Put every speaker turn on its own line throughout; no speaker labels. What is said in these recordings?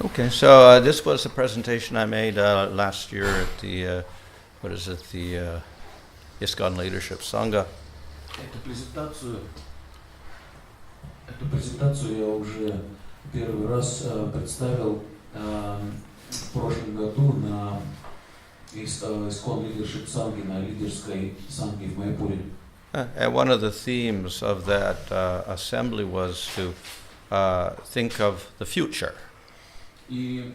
Okay, so this was a presentation I made last year at the, the ISKCON Leadership Sangha.
Эту презентацию я уже первый раз представил в прошлом году на ИСККОН Leadership Sangha, на лидерской санге в Майпуре.
And one of the themes of that assembly was to think of the future.
И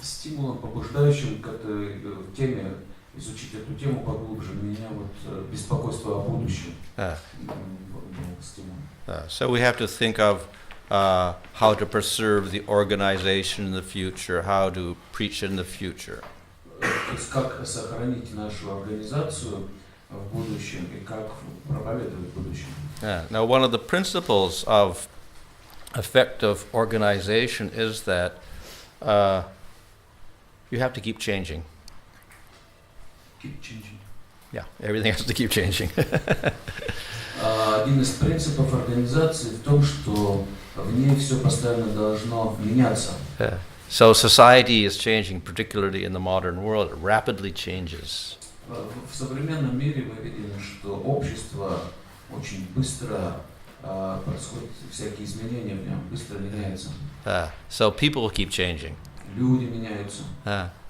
стимулом, побуждающим к этой теме, изучить эту тему поглубже, меня вот беспокойство о будущем.
So we have to think of how to preserve the organization in the future, how to preach in the future.
То есть как сохранить нашу организацию в будущем и как проповедовать в будущем.
Now, one of the principles of effective organization is that you have to keep changing.
Keep changing.
Yeah, everything has to keep changing.
Один из принципов организации в том, что в ней все постоянно должно меняться.
So society is changing, particularly in the modern world. It rapidly changes.
В современном мире мы видим, что общество очень быстро происходят всякие изменения в нем, быстро меняется.
So people keep changing.
Люди меняются.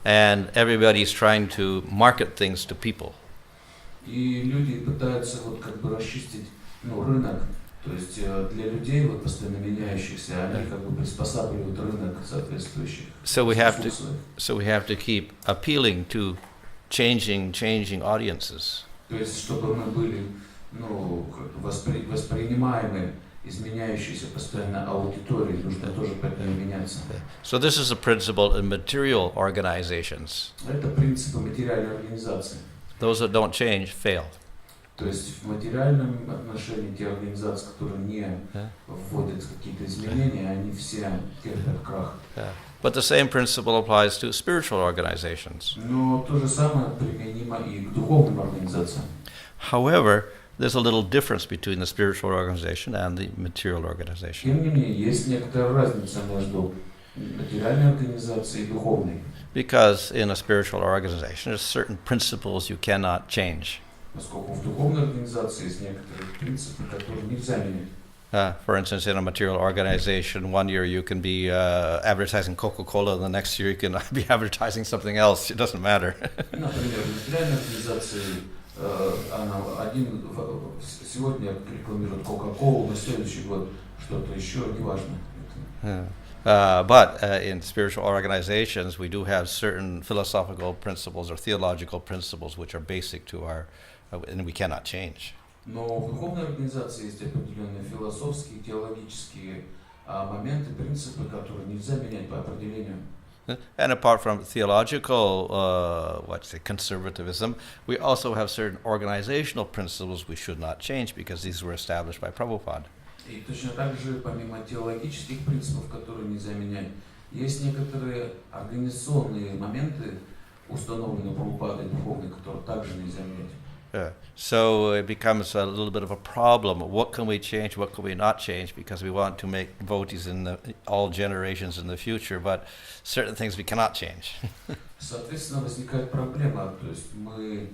And everybody is trying to market things to people.
И люди пытаются вот как бы расчистить, рынок, то есть для людей вот постоянно меняющихся, они как бы приспосабливают рынок соответствующих.
So we have to keep appealing to changing audiences.
То есть чтобы мы были, воспринимаемы изменяющейся постоянно аудиторией, нужно тоже поэтому меняться.
So this is a principle in material organizations.
Это принципы материальной организации.
Those that don't change fail.
То есть в материальном отношении те организации, которые не вводят какие-то изменения, они все терпят крах.
But the same principle applies to spiritual organizations.
Но то же самое применимо и к духовным организациям.
However, there's a little difference between the spiritual organization and the material organization.
Тем не менее, есть некоторая разница между материальной организацией и духовной.
Because in a spiritual organization, there's certain principles you cannot change.
Поскольку в духовной организации есть некоторые принципы, которые нельзя менять.
For instance, in a material organization, one year you can be advertising Coca-Cola, and the next year you can be advertising something else. It doesn't matter.
Например, в материальной организации сегодня рекламирует Coca-Cola, на следующий год что-то еще, неважно.
But in spiritual organizations, we do have certain philosophical principles or theological principles which are basic to our, and we cannot change.
Но в духовной организации есть определенные философские, теологические моменты, принципы, которые нельзя менять по определению.
And apart from theological, conservatism, we also have certain organizational principles we should not change because these were established by Prabhupada.
И точно так же, помимо теологических принципов, которые нельзя менять, есть некоторые организационные моменты, установленные Прабхупадой духовные, которые также нельзя менять.
So it becomes a little bit of a problem. What can we change? What can we not change? Because we want to make devotees in all generations in the future, but certain things we cannot change.
Соответственно, возникает проблема, то есть мы,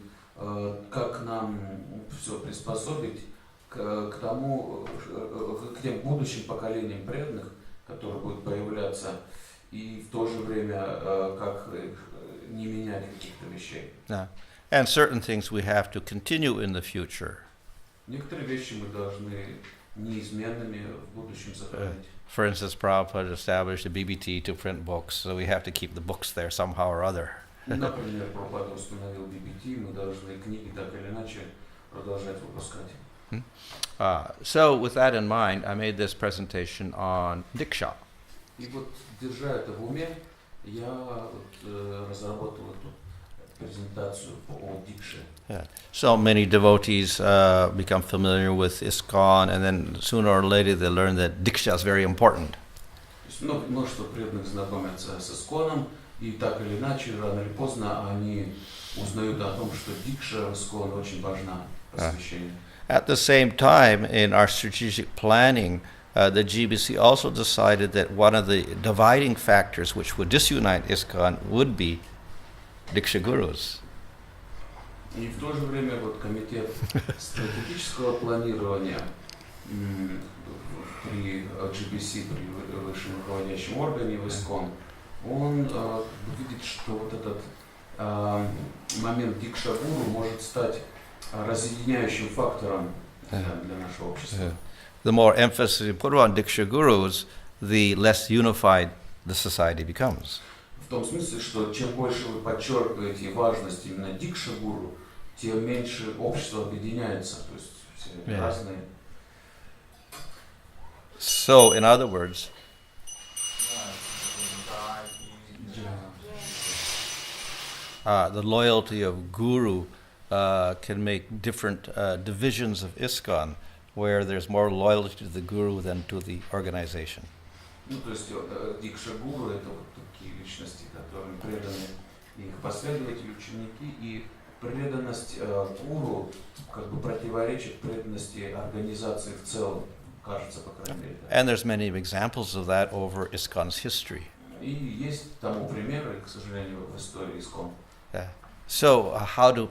как нам все приспособить к тому, к тем будущим поколениям преданных, которые будут появляться, и в то же время как не менять каких-то вещей.
And certain things we have to continue in the future.
Некоторые вещи мы должны неизменными в будущем сохранить.
For instance, Prabhupada established a BBT to print books, so we have to keep the books there somehow or other.
Например, Прабхупада установил BBT, мы должны книги так или иначе продолжать выпускать.
So with that in mind, I made this presentation on Diksha.
И вот, держа это в уме, я разработал эту презентацию о Дикше.
So many devotees become familiar with ISKCON, and then sooner or later they learn that Diksha is very important.
Множество преданных знакомятся с ИСККОНом, и так или иначе, рано или поздно, они узнают о том, что Дикша в ИСККОН очень важна, посвящение.
At the same time, in our strategic planning, the GBC also decided that one of the dividing factors which would disunite ISKCON would be Diksha Gurus.
И в то же время вот комитет стратегического планирования при GBC, при высшем руководящем органе в ISKCON, он видит, что вот этот момент Дикша-гуру может стать разъединяющим фактором для нашего общества.
The more emphasis you put on Diksha Gurus, the less unified the society becomes.
В том смысле, что чем больше вы подчеркиваете важность именно Дикша-гуру, тем меньше общество объединяется, то есть все разные.
So, in other words, the loyalty of Guru can make different divisions of ISKCON, where there's more loyalty to the Guru than to the organization.
Ну, то есть Дикша-гуру — это вот такие личности, которым преданы их последователи, ученики, и преданность гуру как бы противоречит преданности организации в целом, кажется, по крайней мере.
And there's many examples of that over ISKCON's history.
И есть тому примеры, к сожалению, в истории ISKCON.
So, how to,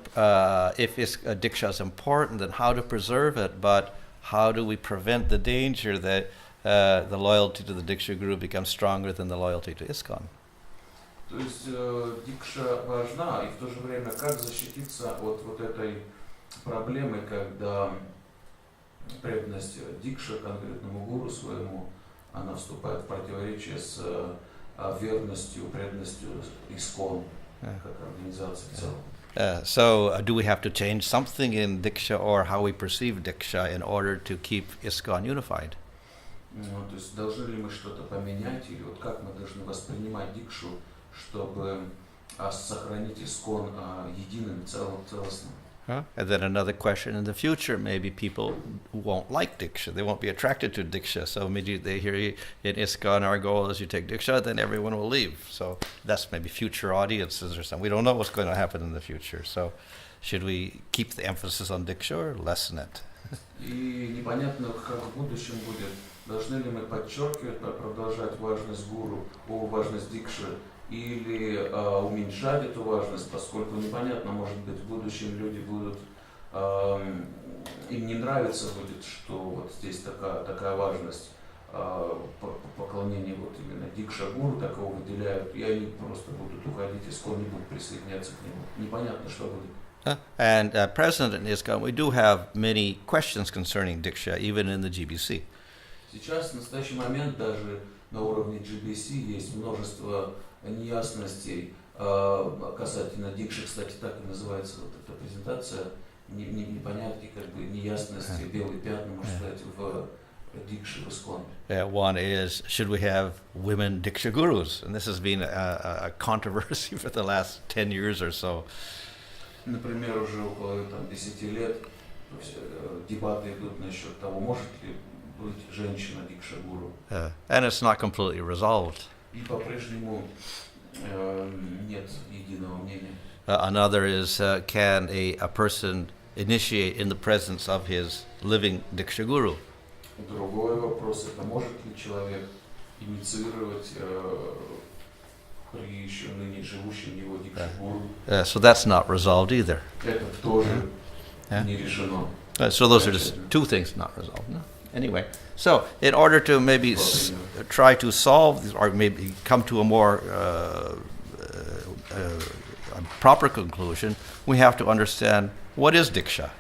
if Diksha is important, then how to preserve it, but how do we prevent the danger that the loyalty to the Diksha Guru becomes stronger than the loyalty to ISKCON?
То есть Дикша важна, и в то же время как защититься от вот этой проблемы, когда преданность Дикша конкретному гуру своему, она вступает в противоречие с верностью, преданностью ISKCON как организации в целом.
So, do we have to change something in Diksha or how we perceive Diksha in order to keep ISKCON unified?
Ну, то есть должны ли мы что-то поменять, или вот как мы должны воспринимать Дикшу, чтобы сохранить ISKCON единым, целостным?
And then another question in the future, maybe people won't like Diksha, they won't be attracted to Diksha, so maybe they hear in ISKCON our goal is you take Diksha, then everyone will leave. So that's maybe future audiences or something. We don't know what's going to happen in the future, so should we keep the emphasis on Diksha or lessen it?
И непонятно, как в будущем будет. Должны ли мы подчеркивать, продолжать важность гуру, важность Дикши, или уменьшать эту важность, поскольку непонятно, может быть, в будущем люди будут, им не нравится будет, что вот здесь такая важность поклонения вот именно Дикша-гуру такого выделяют, и они просто будут уходить из ISKCON, не будут присоединяться к нему. Непонятно, что будет.
And present in ISKCON, we do have many questions concerning Diksha, even in the GBC.
Сейчас, в настоящий момент, даже на уровне GBC есть множество неясностей касательно Дикши. Кстати, так и называется вот эта презентация. Непонятки, как бы неясности, белые пятна, можно сказать, в Дикши, в ISKCON.
One is, should we have women Diksha gurus? And this has been a controversy for the last 10 years or so.
Например, уже около 10 лет дебаты идут насчет того, может ли быть женщина Дикша-гуру.
And it's not completely resolved.
И по-прежнему нет единого мнения.
Another is, can a person initiate in the presence of his living Diksha guru?
Другой вопрос, это может ли человек инициировать при еще ныне живущем его Дикша-гуру?
So that's not resolved either.
Это тоже не решено.
So those are just two things not resolved. No? Anyway, so in order to maybe try to solve this, or maybe come to a more a proper conclusion, we have to understand what is Diksha.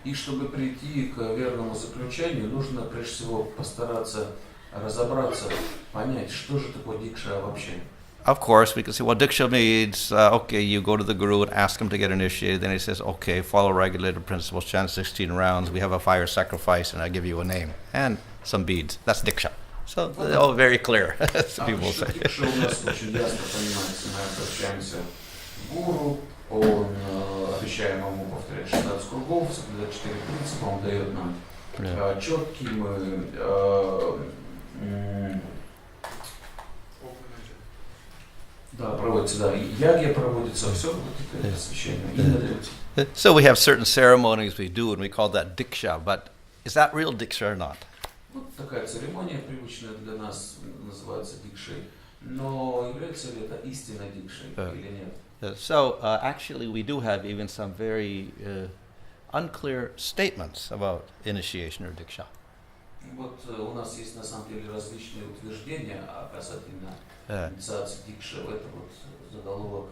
И чтобы прийти к верному заключению, нужно прежде всего постараться разобраться, понять, что же такое Дикша вообще.
Of course, we can say, well, Diksha means, okay, you go to the guru and ask him to get initiated. Then he says, okay, follow regulated principles, chant 16 rounds. We have a fire sacrifice, and I give you a name and some beads. That's Diksha. So, all very clear, as people say.
Дикша у нас очень ясно понимается. Мы обращаемся к гуру, он обещаем ему повторять 16 кругов, соблюдать 4 принципа, он дает нам четкие, мы Да, проводится, да. И ягья проводится, все вот это посвящение. Имя дается.
So we have certain ceremonies we do, and we call that Diksha. But is that real Diksha or not?
Вот такая церемония, привычная для нас, называется дикшей. Но является ли это истинной дикшей или нет?
So actually we do have even some very unclear statements about initiation or Diksha.
Вот у нас есть на самом деле различные утверждения касательно инициации дикши. Это вот заголовок,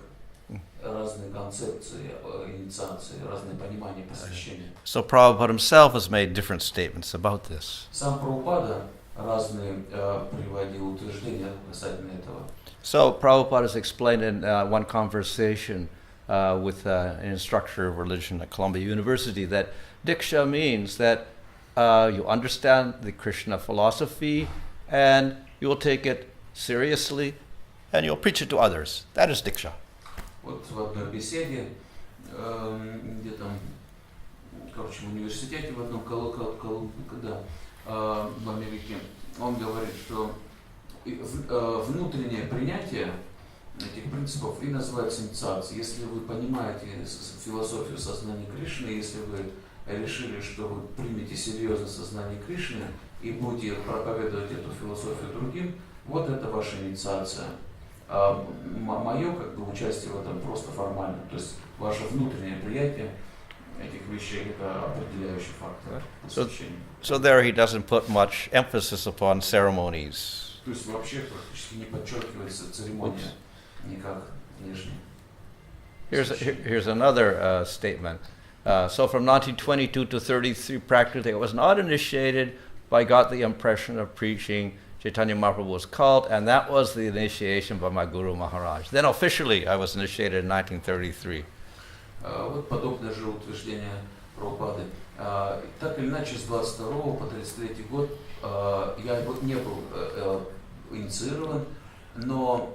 разные концепции инициации, разные понимания посвящения.
So Prabhupada himself has made different statements about this.
Сам Прабхупада разные приводил утверждения касательно этого.
So Prabhupada has explained in one conversation with an instructor of religion at Columbia University that Diksha means that you understand the Krishna philosophy and you will take it seriously and you'll preach it to others. That is Diksha.
Вот в одной беседе, где там, короче, в университете, в одном в Америке, он говорит, что внутреннее принятие этих принципов и называется инициацией. Если вы понимаете философию сознания Кришны, если вы решили, что вы примете серьезно сознание Кришны и будете проповедовать эту философию другим, вот это ваша инициация. А мое участие в этом просто формально. То есть ваше внутреннее приятие этих вещей – это определяющий фактор посвящения.
So there he doesn't put much emphasis upon ceremonies.
То есть вообще практически не подчеркивается церемония никак внешне.
Here's another statement. So from 1922 to 33 practically I was not initiated, but I got the impression of preaching. Chaitanya Mahaprabhu was called, and that was the initiation by my Guru Maharaj. Then officially I was initiated in 1933.
Вот подобное же утверждение Прабхупады. Так или иначе, с 22 по 33 год я не был инициирован, но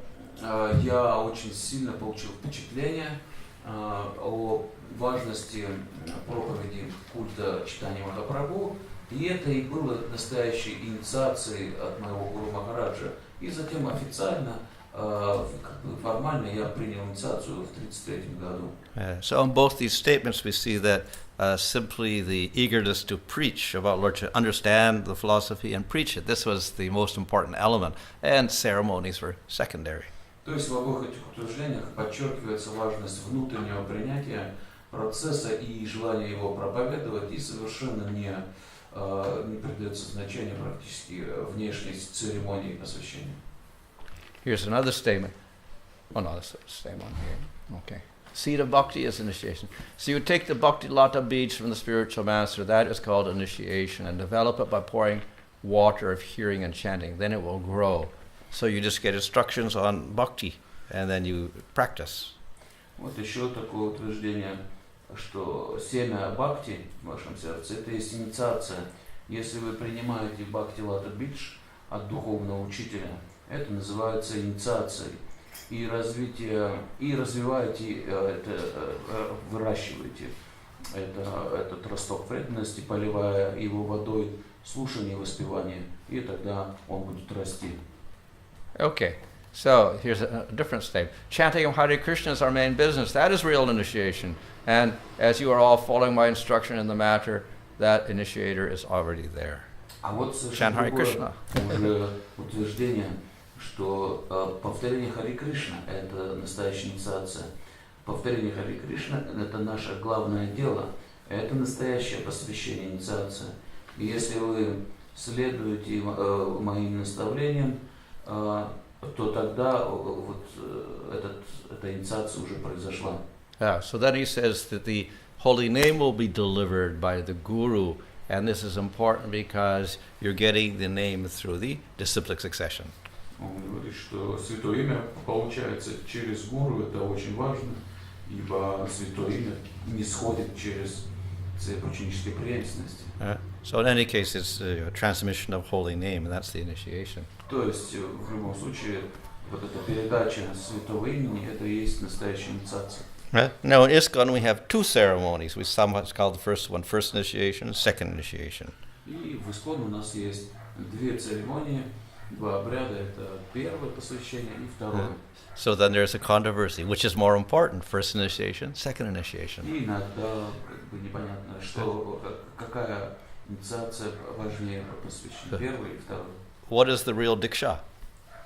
я очень сильно получил впечатление о важности проповеди культа читания Махапрабху, и это и было настоящей инициацией от моего Гуру Махараджа. И затем официально, формально я принял инициацию в 1933 году.
So in both these statements we see that simply the eagerness to preach about Lord, to understand the philosophy and preach it, this was the most important element, and ceremonies were secondary.
То есть в обоих этих утверждениях подчеркивается важность внутреннего принятия процесса и желания его проповедовать, и совершенно не придается значения практически внешней церемонии посвящения.
Here's another statement. Oh no, that's the same one here. Okay. Seed of bhakti is initiation. So you take the bhakti lata beads from the spiritual master, that is called initiation, and develop it by pouring water of hearing and chanting. Then it will grow. So you just get instructions on bhakti, and then you practice.
Вот еще такое утверждение, что семя бхакти в вашем сердце – это есть инициация. Если вы принимаете бхакти лата бидж от духовного учителя, это называется инициацией. И развиваете это, выращиваете этот росток преданности, поливая его водой, слушание и воспевание, и тогда он будет расти.
Okay, so here's a different statement. Chanting of Hare Krishna is our main business. That is real initiation. And as you are all following my instruction in the matter, that initiator is already there.
А вот
Chant Hare Krishna.
Уже утверждение, что повторение Харе Кришна – это настоящая инициация. Повторение Харе Кришна – это наше главное дело, это настоящее посвящение, инициация. И если вы следуете моим наставлениям, то тогда вот эта инициация уже произошла.
Yeah, so then he says that the holy name will be delivered by the Guru, and this is important because you're getting the name through the disciplic succession.
Он говорит, что святое имя получается через гуру, это очень важно, ибо святое имя не сходит через цепь ученической преемственности.
So in any case, it's a transmission of holy name, and that's the initiation.
То есть в любом случае вот эта передача святого имени, это и есть настоящая инициация.
Now in ISKCON we have two ceremonies. We sometimes call the first one first initiation and second initiation.
И в ИСККОН у нас есть две церемонии. Два обряда — это первое посвящение и второе.
So then there's a controversy. Which is more important, first initiation, second initiation?
И иногда как бы непонятно, что, какая инициация важнее по посвящению, первое и второе.
What is the real Diksha?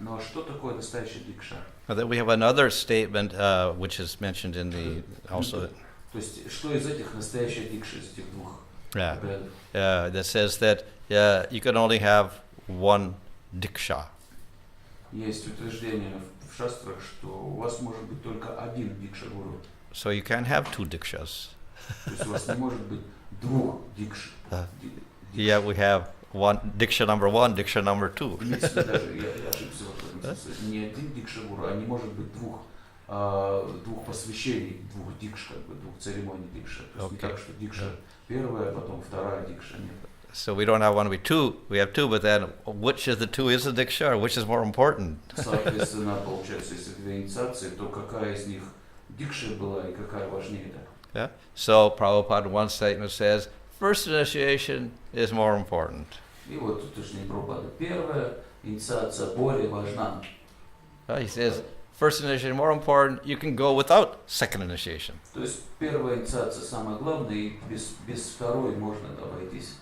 Но что такое настоящая дикша?
Then we have another statement which is mentioned in the also.
То есть, что из этих настоящая дикша, из этих двух обрядов?
That says that you can only have one Diksha.
Есть утверждение в шастрах, что у вас может быть только один дикша-гуру.
So you can't have two Dikshas.
То есть у вас не может быть двух дикш.
Yeah, we have one Diksha number one, Diksha number two.
Я ошибся в этом смысле. Не один дикша-гуру, а не может быть двух посвящений, двух дикш, как бы, двух церемоний дикша. То есть не так, что дикша первая, а потом вторая дикша. Нет.
So we don't have one, we have two, but then which of the two is a Diksha, or which is more important?
Соответственно, получается, если две инициации, то какая из них дикша была и какая важнее?
Yeah. So Prabhupada in one statement says, first initiation is more important.
И вот утверждение Прабхупады. Первая инициация более важна.
He says, first initiation more important, you can go without second initiation.
То есть первая инициация самая главная, и без второй можно обойтись.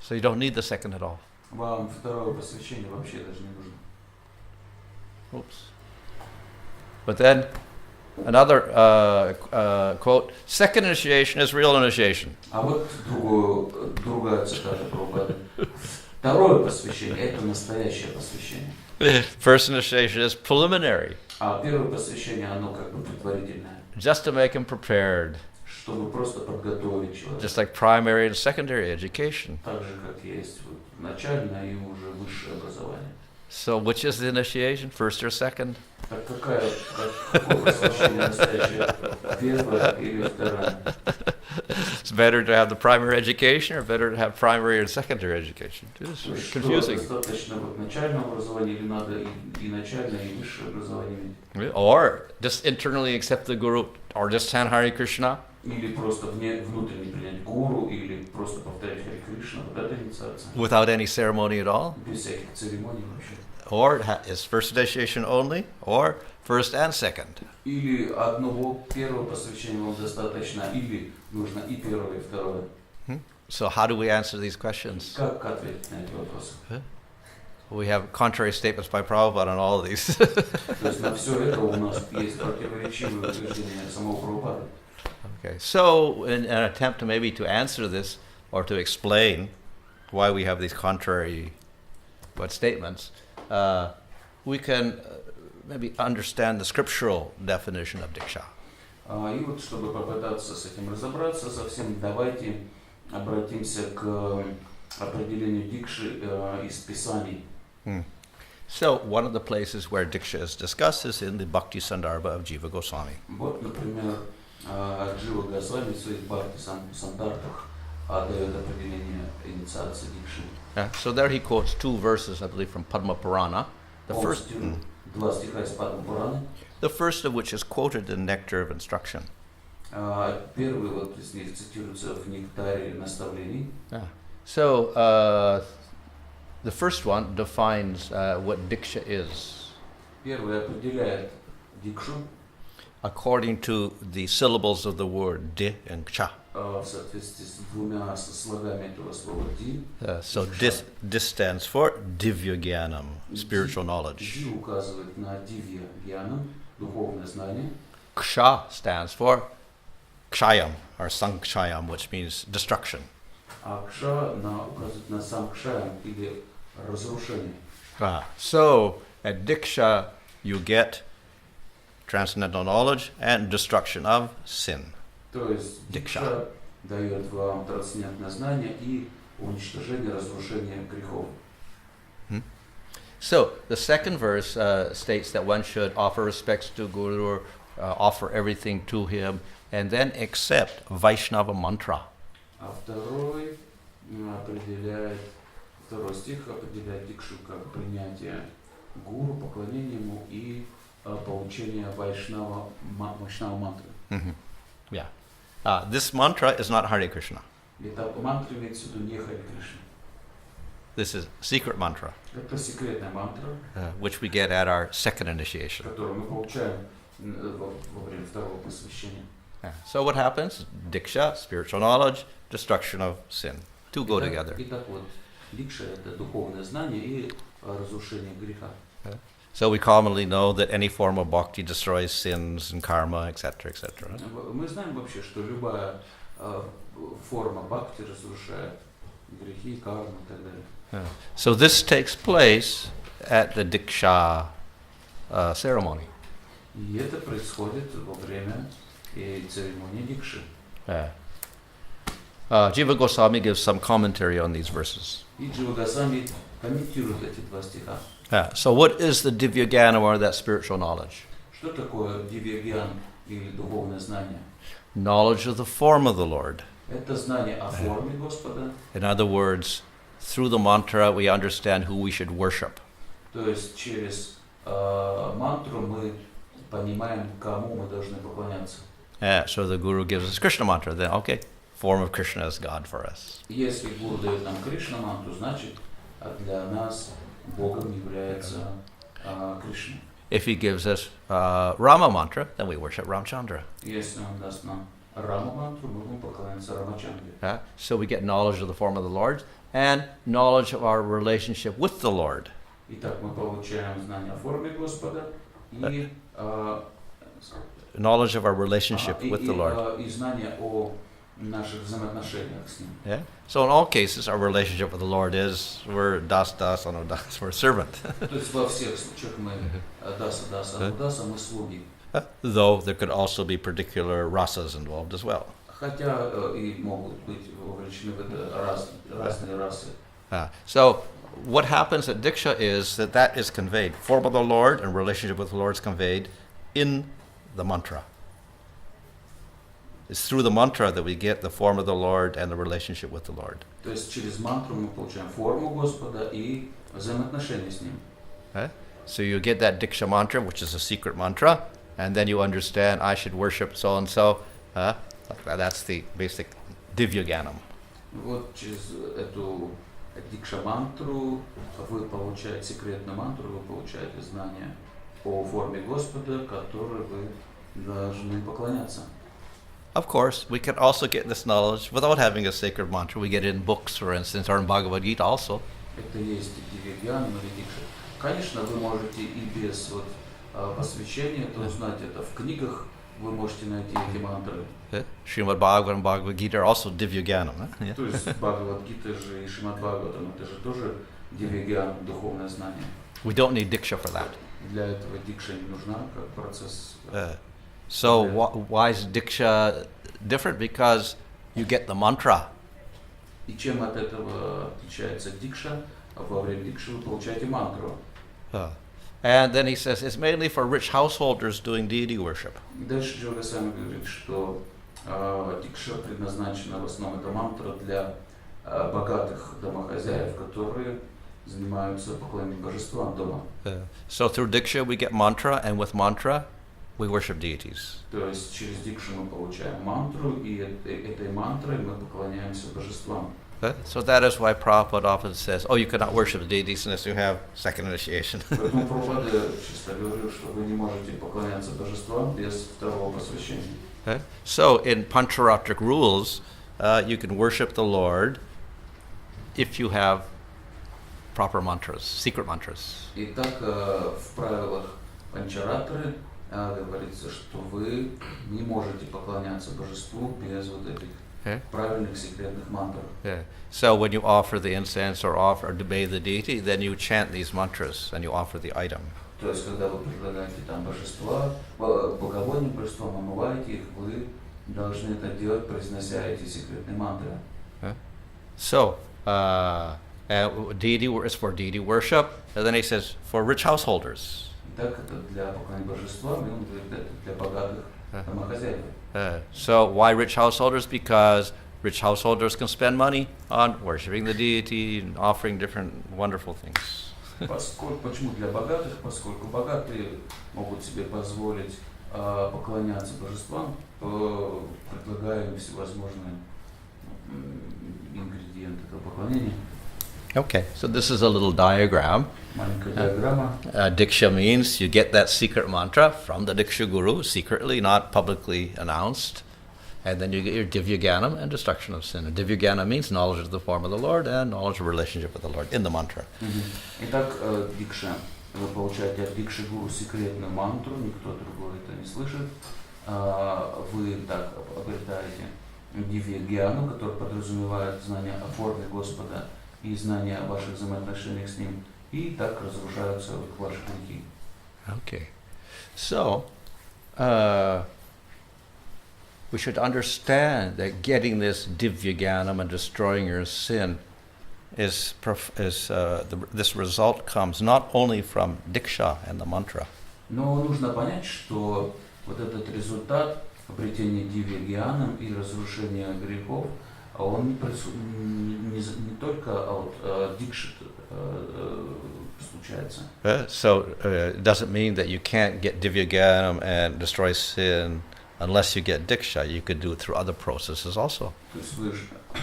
So you don't need the second at all.
Вам второе посвящение вообще даже не нужно.
Oops. But then another quote, second initiation is real initiation.
А вот другая цитата Прабхупады. Второе посвящение — это настоящее посвящение.
First initiation is preliminary.
А первое посвящение, оно как бы предварительное.
Just to make him prepared.
Чтобы просто подготовить человека.
Just like primary and secondary education.
Так же, как есть начальное и уже высшее образование.
So which is the initiation, first or second?
Так какое посвящение настоящее? Первое или второе?
It's better to have the primary education or better to have primary and secondary education? It's confusing.
Достаточно начального образования или надо и начальное, и высшее образование?
Or just internally accept the Guru, or just chant Hare Krishna.
Или просто внутренне принять гуру, или просто повторять Харе Кришна. Вот это инициация.
Without any ceremony at all.
Без всяких церемоний вообще.
Or is first initiation only, or first and second.
Или одного первого посвящения вам достаточно, или нужно и первое, и второе.
So how do we answer these questions?
Как ответить на эти вопросы?
We have contrary statements by Prabhupada on all of these.
То есть на все это у нас есть противоречивые утверждения самого Прабхупады.
Okay, so in an attempt to maybe to answer this or to explain why we have these contrary statements, we can maybe understand the scriptural definition of Diksha.
И вот, чтобы попытаться с этим разобраться совсем, давайте обратимся к определению дикши из Писаний.
So one of the places where Diksha is discussed is in the Bhakti Sandarbha of Jiva Goswami.
Вот, например, Джива Госвами в своих бхакти сандартах дает определение инициации дикши.
So there he quotes two verses, I believe, from Padma Purana.
Два стиха из Падма Пураны.
The first of which is quoted in Nectar of Instruction.
Первый вот из них цитируется в Нектаре наставлений.
So the first one defines what Diksha is.
Первый определяет дикшу.
According to the syllables of the word di and ksha.
В соответствии с двумя слогами этого слова ди.
So dis stands for divya gyanam, spiritual knowledge.
Ди указывает на дивья гьянам, духовное знание.
Ksha stands for kshayam or sankshayam, which means destruction.
А кша указывает на санкшаям или разрушение.
So at Diksha you get transcendental knowledge and destruction of sin.
То есть Дикша дает вам трансцендентное знание и уничтожение, разрушение грехов.
So the second verse states that one should offer respects to Guru, offer everything to him, and then accept Vaishnava mantra.
А второй стих определяет Дикшу как принятие гуру, поклонение ему и получение Вайшнава мантры.
Yeah. This mantra is not Hare Krishna.
Это мантра имеется в виду не Харе Кришна.
This is secret mantra,
Это секретная мантра,
which we get at our second initiation.
которую мы получаем во время второго посвящения.
So what happens? Diksha, spiritual knowledge, destruction of sin. Two go together.
Итак, вот, дикша – это духовное знание и разрушение греха.
So we commonly know that any form of bhakti destroys sins and karma, etc., etc.
Мы знаем вообще, что любая форма бхакти разрушает грехи, карму и так далее.
So this takes place at the Diksha ceremony.
И это происходит во время церемонии дикши.
Jiva Goswami gives some commentary on these verses.
И Джива Госвами комментирует эти два стиха.
So what is the Divya Gyanam, or that spiritual knowledge?
Что такое дивья-гьян или духовное знание?
Knowledge of the form of the Lord.
Это знание о форме Господа.
In other words, through the mantra we understand who we should worship.
То есть через мантру мы понимаем, кому мы должны поклоняться.
So the Guru gives us Krishna mantra, then okay, form of Krishna is God for us.
Если Гуру дает нам Кришна мантру, значит для нас Богом является Кришна.
If he gives us Rama mantra, then we worship Ramchandra.
Если он даст нам Рама мантру, мы будем поклоняться Рамачандре.
So we get knowledge of the form of the Lord and knowledge of our relationship with the Lord.
Итак, мы получаем знание о форме Господа и
knowledge of our relationship with the Lord.
И знание о наших взаимоотношениях с Ним.
Yeah. So in all cases, our relationship with the Lord is we're das, anudas, we're a servant.
То есть во всех случаях мы даса, анудаса, мы слуги.
Though there could also be particular rasas involved as well.
Хотя и могут быть вовлечены в это разные расы.
So what happens at Diksha is that is conveyed. Form of the Lord and relationship with the Lord is conveyed in the mantra. It's through the mantra that we get the form of the Lord and the relationship with the Lord.
То есть через мантру мы получаем форму Господа и взаимоотношения с Ним.
So you get that Diksha mantra, which is a secret mantra, and then you understand I should worship so and so. That's the basic Divya Gyanam.
Вот через эту дикша мантру вы получаете секретную мантру, вы получаете знание о форме Господа, которой вы должны поклоняться.
Of course, we can also get this knowledge without having a sacred mantra. We get it in books, for instance, or in Bhagavad Gita also.
Это есть дивья-гьян или дикша. Конечно, вы можете и без посвящения это узнать. Это в книгах вы можете найти эти мантры.
Srimad Bhagavatam and Bhagavad Gita are also Divya Gyanam.
То есть Бхагавад-гита же и Шримад Бхагаватам, это же тоже дивья-гьян, духовное знание.
We don't need Diksha for that.
Для этого дикша не нужна, как процесс.
So why is Diksha different? Because you get the mantra.
И чем от этого отличается дикша? Во время дикши вы получаете мантру.
And then he says it's mainly for rich householders doing deity worship.
Дальше Джива Госвами говорит, что дикша предназначена в основном это мантра для богатых домохозяев, которые занимаются поклонением божествам дома.
So through Diksha we get mantra, and with mantra we worship deities.
То есть через дикшу мы получаем мантру, и этой мантрой мы поклоняемся божествам.
So that is why Prabhupada often says, oh, you cannot worship the deities unless you have second initiation.
Поэтому Прабхупада часто говорил, что вы не можете поклоняться божествам без второго посвящения.
So in Pancharatric rules, you can worship the Lord if you have proper mantras, secret mantras.
Итак, в правилах Панчаратры говорится, что вы не можете поклоняться божеству без вот этих правильных секретных мантр.
So when you offer the incense or obey the deity, then you chant these mantras and you offer the item.
То есть, когда вы предлагаете там божества, благовоние божествам, омываете их, вы должны это делать, произнося эти секретные мантры.
So deity is for deity worship, and then he says for rich householders.
Итак, это для поклонения божествам, и он говорит, это для богатых домохозяев.
So why rich householders? Because rich householders can spend money on worshiping the deity and offering different wonderful things.
Почему для богатых? Поскольку богатые могут себе позволить поклоняться божествам, предлагая им всевозможные ингредиенты этого поклонения.
Okay, so this is a little diagram.
Маленькая диаграмма.
Diksha means you get that secret mantra from the Diksha Guru, secretly, not publicly announced. And then you get your Divyaganam and destruction of sin. And Divyaganam means knowledge of the form of the Lord and knowledge of relationship with the Lord in the mantra.
Итак, Дикша. Вы получаете от Дикши Гуру секретную мантру, никто другой это не слышит. Вы так обретаете Дивьягьяну, который подразумевает знание о форме Господа и знание о ваших взаимоотношениях с Ним. И так разрушаются ваши грехи.
Okay. So, we should understand that getting this Divyaganam and destroying your sin this result comes not only from Diksha and the mantra.
Но нужно понять, что вот этот результат обретения Дивьягьяном и разрушения грехов, он не только от Дикши случается.
So it doesn't mean that you can't get Divyaganam and destroy sin unless you get Diksha. You could do it through other processes also.
То есть вы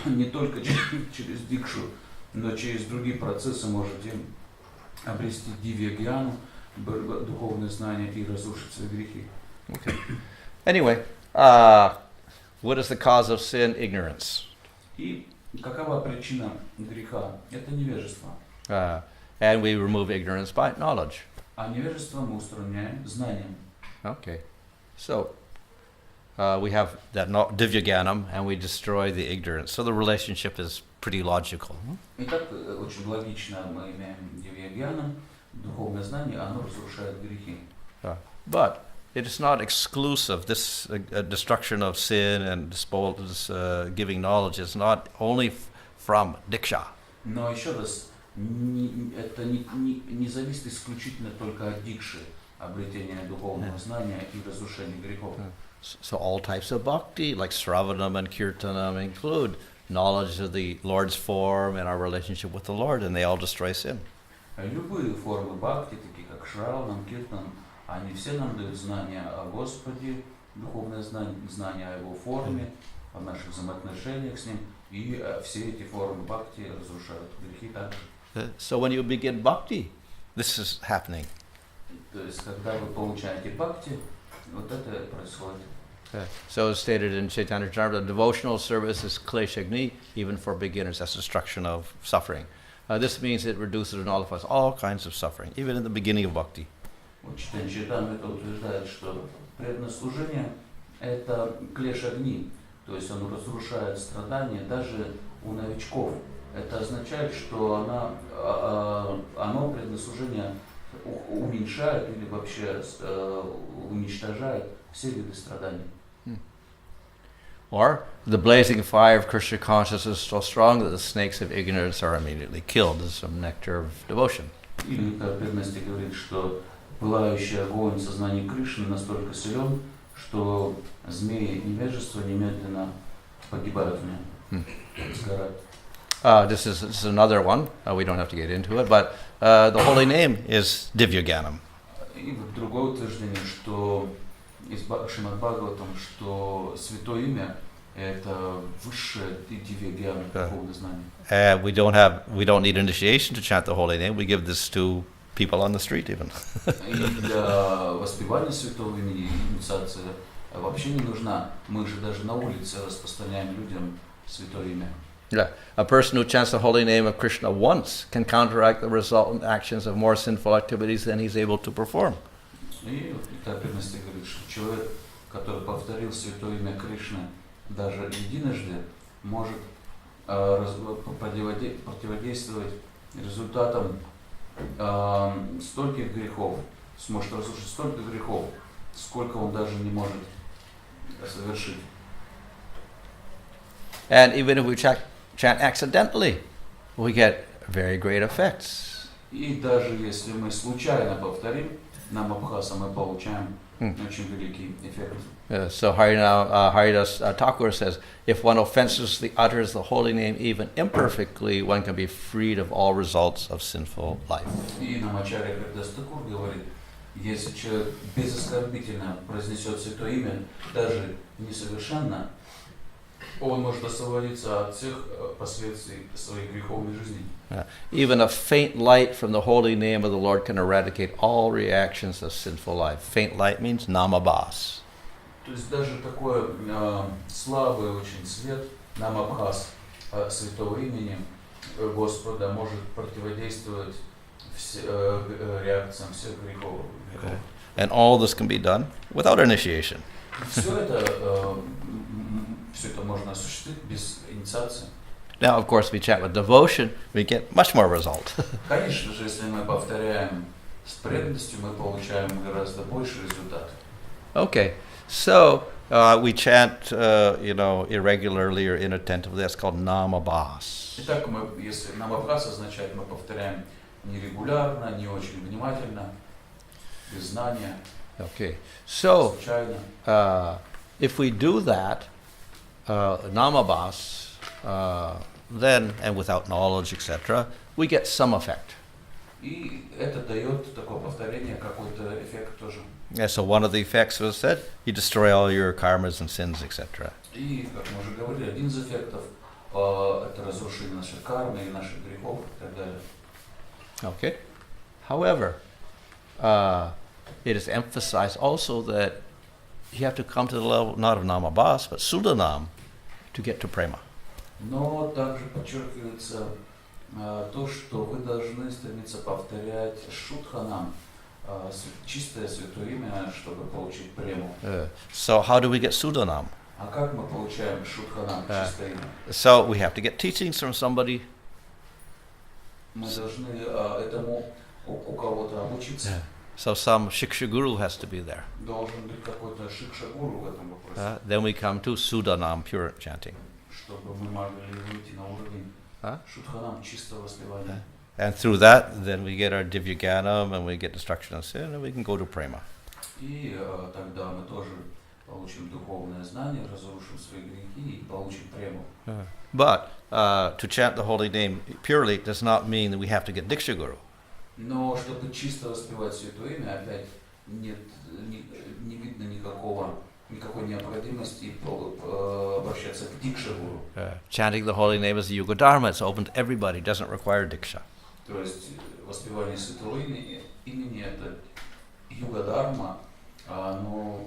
не только через Дикшу, но через другие процессы можете обрести Дивьягьяну, духовное знание и разрушить свои грехи.
Okay. Anyway, what is the cause of sin? Ignorance.
И какова причина греха? Это невежество.
And we remove ignorance by knowledge.
А невежество мы устраняем знанием.
Okay. So, we have that Divyaganam and we destroy the ignorance. So the relationship is pretty logical.
Итак, очень логично мы имеем Дивьягьяном, духовное знание, оно разрушает грехи.
But it is not exclusive. This destruction of sin and giving knowledge is not only from Diksha.
Но еще раз, это не зависит исключительно только от Дикши, обретения духовного знания и разрушения грехов.
So all types of bhakti, like Sravanam and Kirtanam, include knowledge of the Lord's form and our relationship with the Lord, and they all destroy sin.
Любые формы бхакти, такие как Шраванам, Киртан, они все нам дают знания о Господе, духовное знание о Его форме, о наших взаимоотношениях с Ним, и все эти формы бхакти разрушают грехи также.
So when you begin bhakti, this is happening.
То есть, когда вы получаете бхакти, вот это происходит.
So as stated in Chaitanya Charitamrita, the devotional service is kleshagni, even for beginners. That's destruction of suffering. This means it reduces in all of us all kinds of suffering, even in the beginning of bhakti.
Учитель Чайтанья утверждает, что преданное служение – это клеш огни, то есть оно разрушает страдания даже у новичков. Это означает, что оно преданное служение уменьшает или вообще уничтожает все виды страданий.
Or the blazing fire of Krishna consciousness is so strong that the snakes of ignorance are immediately killed. This is some nectar of devotion.
Или как преданности говорит, что пылающий огонь сознания Кришны настолько силен, что змеи невежества немедленно погибают в нем, сгорают.
This is another one. We don't have to get into it, but the holy name is Divyaganam.
И вот другое утверждение, что из Шримад Бхагаватам, что святое имя – это высшее Дивьягьяна, духовное знание.
We don't need initiation to chant the holy name. We give this to people on the street even.
И для воспевания святого имени инициация вообще не нужна. Мы же даже на улице распространяем людям святое имя.
Yeah, a person who chants the holy name of Krishna once can counteract the resultant actions of more sinful activities than he's able to perform.
И так преданности говорит, что человек, который повторил святое имя Кришны даже единожды, может противодействовать результатам стольких грехов, сможет разрушить столько грехов, сколько он даже не может совершить.
And even if we chant accidentally, we get very great effects.
И даже если мы случайно повторим нам Абхаса, мы получаем очень великий эффект.
So Haridas Thakur says, if one offensively utters the holy name even imperfectly, one can be freed of all results of sinful life.
И нам Ачарья Хридас Такур говорит, если человек безоскорбительно произнесет святое имя, даже несовершенно, Он может освободиться от всех последствий своей греховной жизни.
Even a faint light from the holy name of the Lord can eradicate all reactions of sinful life. Faint light means namabhas.
То есть даже такой слабый очень свет, намабхас, святого имени Господа может противодействовать реакциям всех грехов.
And all this can be done without initiation.
Все это можно осуществить без инициации.
Now, of course, we chant with devotion, we get much more result.
Конечно же, если мы повторяем с преданностью, мы получаем гораздо больше результата.
Okay, so we chant, irregularly or inattentively. That's called namabhas.
Итак, если намабхас означает, мы повторяем нерегулярно, не очень внимательно, без знания,
Okay, so
случайно.
If we do that, namabhas, then, and without knowledge, etc., we get some effect.
И это дает такое повторение, какой-то эффект тоже.
Yeah, so one of the effects was said, you destroy all your karmas and sins, etc.
И, как мы уже говорили, один из эффектов это разрушение нашей кармы и наших грехов и так далее.
Okay. However, it is emphasized also that you have to come to the level not of namabhas, but sudanam to get to prema.
Но также подчеркивается то, что вы должны стремиться повторять шутханам, чистое святое имя, чтобы получить прему.
So how do we get sudanam?
А как мы получаем шутханам, чистое имя?
So we have to get teachings from somebody.
Мы должны этому у кого-то обучиться.
So some shiksha guru has to be there.
Должен быть какой-то шикша-гуру в этом вопросе.
Then we come to sudanam, pure chanting.
Чтобы мы могли выйти на уровень шутханам, чистого воспевания.
And through that, then we get our divyaganam and we get destruction of sin and we can go to prema.
И тогда мы тоже получим духовное знание, разрушим свои грехи и получим прему.
But to chant the holy name purely does not mean that we have to get Diksha Guru.
Но чтобы чисто воспевать святое имя, опять не видно никакой необходимости обращаться к Дикша-гуру.
Chanting the holy name is the Yuga Dharma. It's open to everybody. It doesn't require Diksha.
То есть воспевание святого имени это юга-дharma, но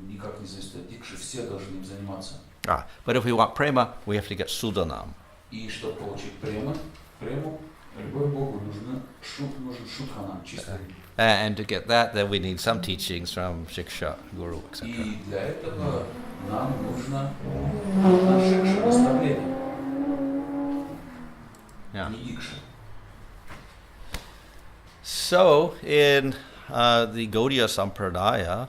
никак не зависит от Дикши, все должны им заниматься.
But if we want prema, we have to get sudanam.
И чтобы получить прему, любой Богу нужен шутханам, чистый.
And to get that, then we need some teachings from Shiksha, Guru, etc.
И для этого нам нужно шикша, наставление, не Дикша.
So, in the Gaudiya Sampradaya,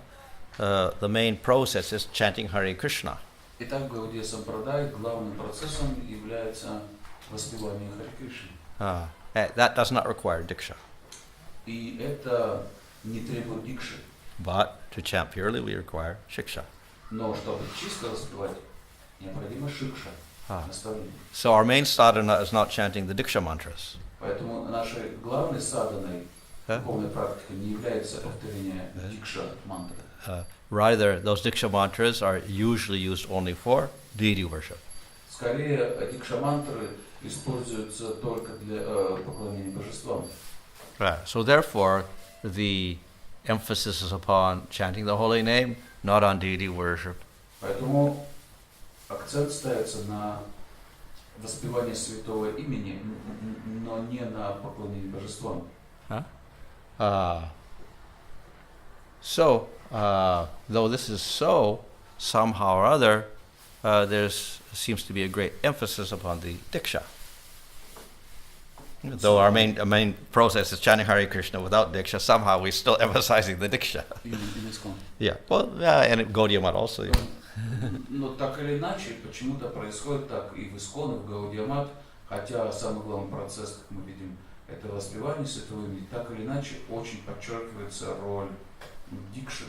the main process is chanting Hare Krishna.
Итак, в Гаудия Сампрадай главным процессом является воспевание Харе Кришны.
That does not require Diksha.
И это не требует Дикши.
But to chant purely, we require Shiksha.
Но чтобы чисто воспевать, необходимо шикша, наставление.
So our main sadhana is not chanting the Diksha mantras.
Поэтому нашей главной садханой духовной практикой не является повторение Дикша мантры.
Rather, those Diksha mantras are usually used only for deity worship.
Скорее, Дикша мантры используются только для поклонения божествам.
So therefore, the emphasis is upon chanting the holy name, not on deity worship.
Поэтому акцент ставится на воспевание святого имени, но не на поклонение божествам.
So, though this is so, somehow or other, there seems to be a great emphasis upon the Diksha. Though our main process is chanting Hare Krishna without Diksha, somehow we're still emphasizing the Diksha. Yeah, well, and in Gaudiya Math also. Yeah.
Но так или иначе, почему-то происходит так и в ИСККОН, и в Гаудия Мат, хотя самый главный процесс, как мы видим, это воспевание святого имени, так или иначе очень подчеркивается роль Дикши,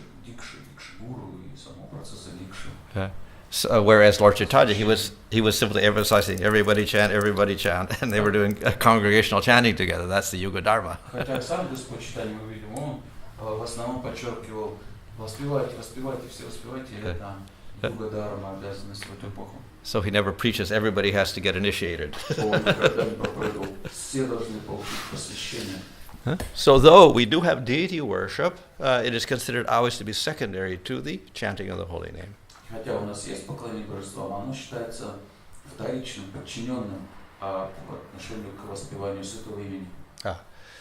гуру и самого процесса Дикши.
So, whereas Lord Chaitanya, he was simply emphasizing everybody chant, and they were doing congregational chanting together. That's the Yuga Dharma.
Хотя сам Господь Чайтанья, мы видим, он в основном подчеркивал воспевайте, все воспевайте, это Юга Дharma, обязанность в эту эпоху.
So he never preaches everybody has to get initiated. So though we do have deity worship, it is considered always to be secondary to the chanting of the holy name.
Хотя у нас есть поклонение божествам, оно считается вторичным, подчиненным по отношению к воспеванию святого имени.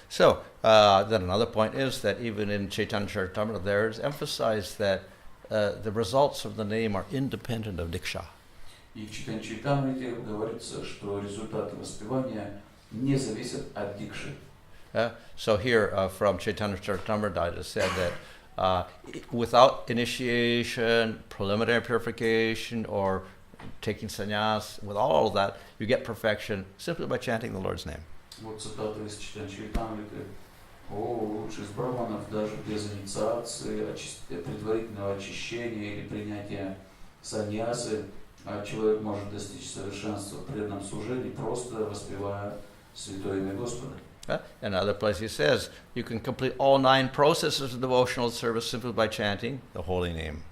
So then another point is that even in Chaitanya Charitamrita there is emphasized that the results of the name are independent of Diksha.
И в Чайтанья Чаритамрите говорится, что результаты воспевания не зависят от дикши.
So here from Chaitanya Charitamrita it is said that without initiation, preliminary purification, or taking sannyas, with all of that, you get perfection simply by chanting the Lord's name.
Вот цитата из Чайтанья Чаритамриты. Лучше из браманов даже без инициации, предварительного очищения или принятия саньясы, человек может достичь совершенства в преданном служении, просто воспевая святое имя Господа.
In another place he says, you can complete all 9 processes of devotional service simply by chanting the holy name.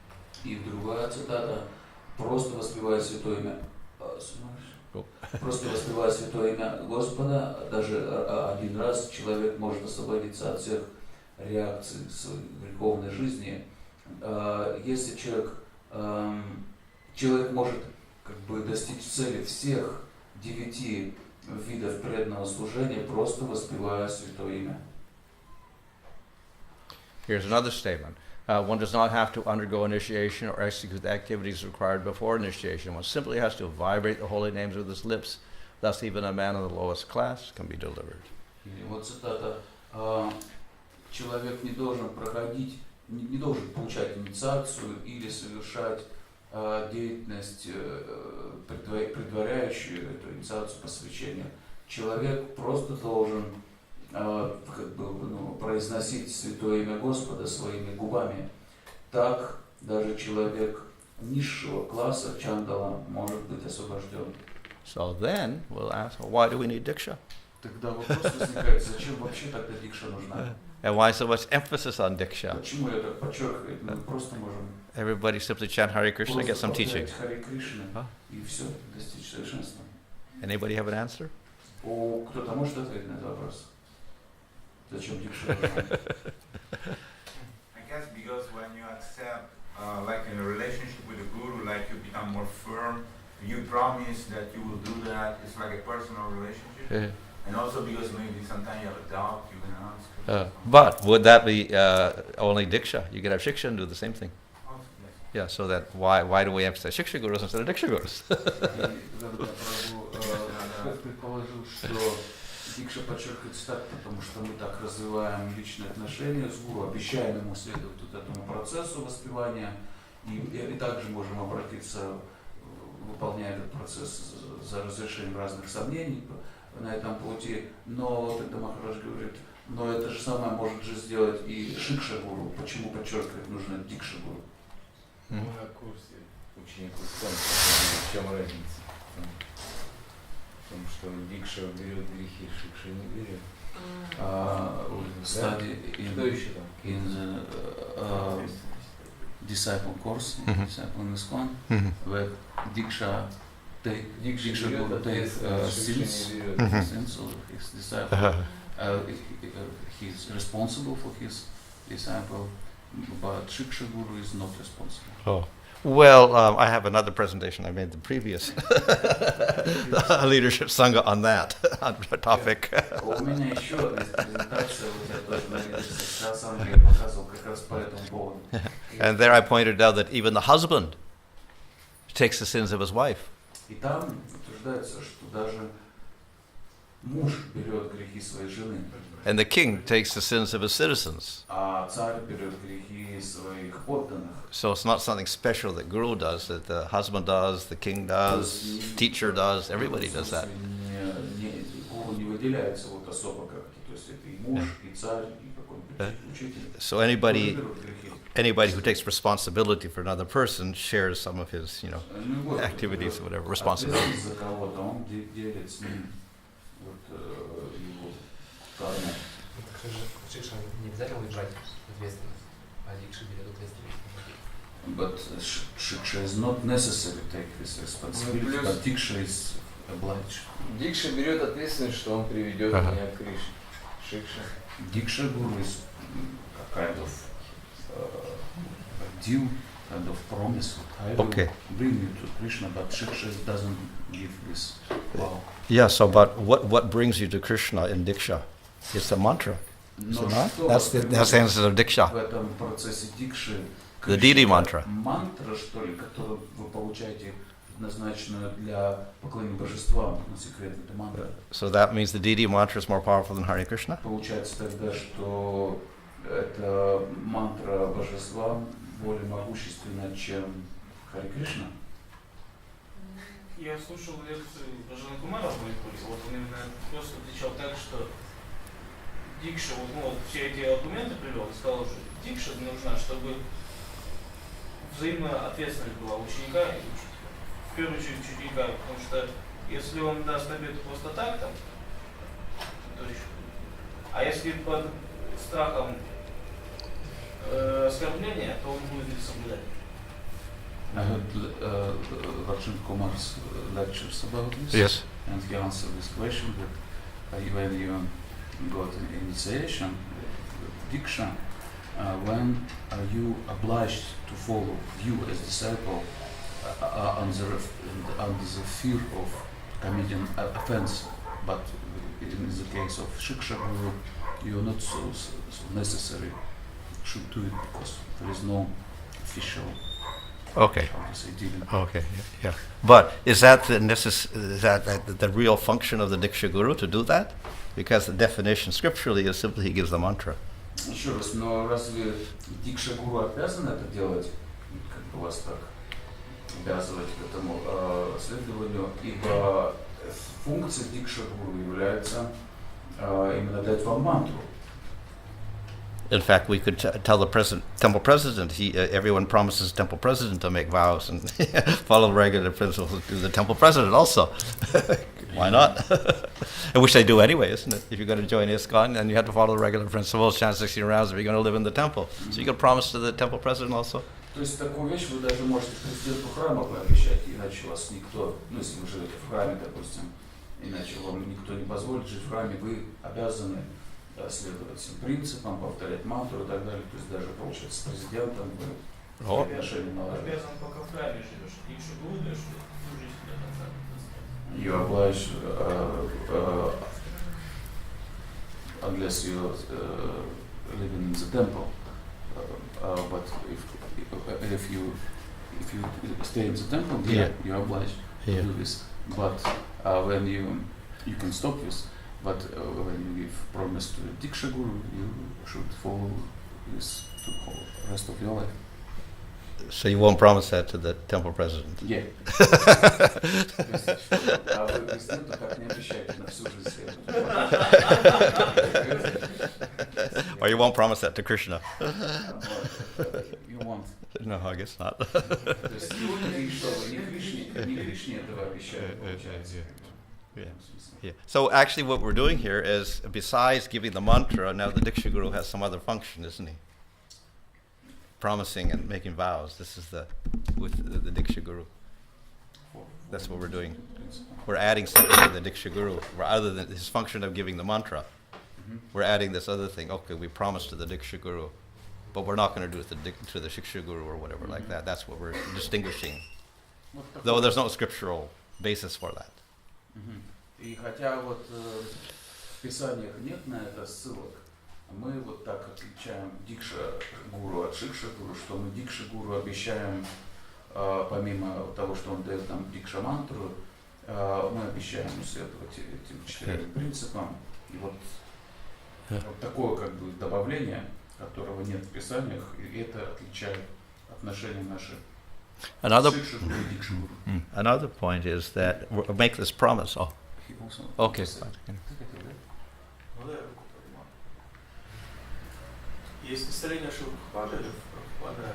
И другая цитата, просто воспевая святое имя, просто воспевая святое имя Господа, даже один раз человек может освободиться от всех реакций своей греховной жизни. Если человек может как бы достичь цели всех 9 видов преданного служения, просто воспевая святое имя.
Here's another statement. One does not have to undergo initiation or execute the activities required before initiation. One simply has to vibrate the holy names with his lips. Thus, even a man of the lowest class can be delivered.
И вот цитата. Человек не должен проходить, не должен получать инициацию или совершать деятельность, предваряющую эту инициацию посвящения. Человек просто должен произносить святое имя Господа своими губами. Так даже человек низшего класса, чандала, может быть освобожден.
So then we'll ask, why do we need Diksha?
Тогда вопрос возникает, зачем вообще тогда дикша нужна?
And why so much emphasis on Diksha?
Почему я так подчеркиваю? Мы просто можем
Everybody simply chant Hare Krishna, get some teaching.
Харе Кришна и все, достичь совершенства.
Anybody have an answer?
Кто-то может ответить на этот вопрос? Зачем дикша нужна?
I guess because when you accept, like in a relationship with a guru, like you become more firm, you promise that you will do that. It's like a personal relationship.
Yeah.
And also because maybe sometimes you have a doubt, you can ask.
But would that be only Diksha? You could have Shiksha and do the same thing.
Also, yes.
Yeah, so that why do we emphasize Shiksha Gurus instead of Diksha Gurus?
Предположил, что дикша подчеркивается так, потому что мы так развиваем личные отношения с гуру, обещаем ему следовать этому процессу воспевания, и также можем обратиться, выполняя этот процесс за разрешением разных сомнений на этом пути. Но тогда Махарадж говорит, но это же самое может же сделать и Шикша Гуру. Почему подчеркивать нужно Дикша Гуру?
Мы на курсе ученик ИСККОН, в чем разница? В том, что Дикша берет грехи, Шикша не берет.
Что еще там? In the disciple course, disciple in ISKCON, where Diksha Guru takes sins of his disciple. He's responsible for his disciple, but Shiksha Guru is not responsible.
Oh. Well, I have another presentation I made the previous leadership sangha on that topic.
У меня еще одна презентация, вот я тоже на лидерстве санги показывал как раз по этому поводу.
And there I pointed out that even the husband takes the sins of his wife.
И там утверждается, что даже муж берет грехи своей жены.
And the king takes the sins of his citizens.
А царь берет грехи своих подданных.
So it's not something special that Guru does, that the husband does, the king does, teacher does, everybody does that.
Гуру не выделяется вот особо как-то, то есть это и муж, и царь, и какой-нибудь учитель.
So anybody who takes responsibility for another person shares some of his, activities or whatever, responsibility.
За кого-то он делит с ним вот его карму.
Шикша не обязательно брать ответственность, а Дикша берет ответственность.
But Shiksha is not necessary to take this responsibility, but Diksha is obliged.
Дикша берет ответственность, что он приведет меня к Кришне. Шикша.
Diksha Guru is a kind of a deal, kind of promise. I will bring you to Krishna, but Shiksha doesn't give this vow.
Yeah, so but what brings you to Krishna in Diksha? It's the mantra. Is it not? That's the essence of Diksha.
В этом процессе Дикши
The deity mantra.
Мантра, что ли, которую вы получаете, предназначенную для поклонения божествам, на секрет, это мантра.
So that means the deity mantra is more powerful than Hare Krishna?
Получается тогда, что эта мантра божества более могущественна, чем Харе Кришна.
Я слушал лекцию Бхану Кумара в Майпуре, вот он именно просто отвечал так, что Дикша, вот все эти аргументы привел, и сказал, что Дикша нужна, чтобы взаимная ответственность была ученика и учителя. В первую очередь ученика, потому что если он даст обет просто так, там, то еще. А если под страхом оскорбления, то он будет их соблюдать.
I heard Bhanu Kumar's lectures about this,
Yes.
and he answered this question that when you got an initiation, Diksha, when are you obliged to follow you as disciple under the fear of committing offense, but in the case of Shiksha Guru, you are not so necessary should do it because there is no official.
Okay. Okay. Yeah. But is that the real function of the Diksha Guru to do that? Because the definition scripturally is simply he gives the mantra.
Еще раз, но разве Дикша Гуру обязан это делать? Как бы вас так обязывать к этому следованию? Ибо функция Дикша Гуру является именно дать вам мантру.
In fact, we could tell the temple president, everyone promises temple president to make vows and follow regular principles to the temple president also. Why not? Which they do anyway, isn't it? If you're going to join ISKCON, then you have to follow the regular principles, chant 16 rounds if you're going to live in the temple. So you can promise to the temple president also.
То есть такую вещь вы даже можете президенту храма пообещать, иначе вас никто, ну если вы живете в храме, допустим, иначе вам никто не позволит жить в храме, вы обязаны следовать всем принципам, повторять мантру и так далее. То есть даже, получается, с президентом вы отношения наладите.
Обязан, пока в храме живешь. Дикша Гуру даешь, всю жизнь до конца.
You oblige unless you living in the temple. But if you stay in the temple, you oblige to do this. But when you can stop this. But when you give promise to the Diksha Guru, you should follow this to the rest of your life.
So you won't promise that to the temple president?
Yeah. Вы президенту как не обещаете на всю жизнь следовать.
Or you won't promise that to Krishna?
You won't.
No, I guess not.
То есть не Кришне этого обещают, получается.
Yeah. So actually what we're doing here is, besides giving the mantra, now the Diksha Guru has some other function, isn't he? Promising and making vows. This is with the Diksha Guru. That's what we're doing. We're adding something to the Diksha Guru, other than his function of giving the mantra. We're adding this other thing. Okay, we promise to the Diksha Guru, but we're not going to do it to the Shiksha Guru or whatever like that. That's what we're distinguishing. Though there's no scriptural basis for that.
И хотя вот в Писаниях нет на это ссылок, мы вот так отличаем Дикша Гуру от Шикша Гуру, что мы Дикша Гуру обещаем, помимо того, что он дает нам Дикша мантру, мы обещаем следовать этим 4 принципам. И вот такое как бы добавление, которого нет в Писаниях, и это отличает отношения наши.
Another point is that make this promise. Oh, okay.
Есть представление, что Прабхупада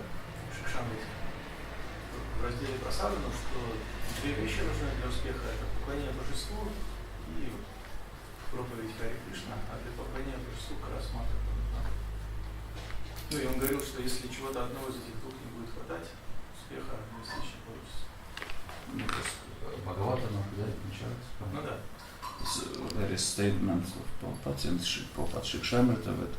Шикшаны в разделе просадано, что 2 вещи нужны для успеха. Это поклонение божеству и проповедь Харе Кришна, а для поклонения божеству как раз мантра. Ну и он говорил, что если чего-то одного из этих двух не будет хватать успеха достичь получится.
Ну, то есть Бхагаватам, да, отмечается.
Ну да.
There is statement of Prabhupada Shikshamrita that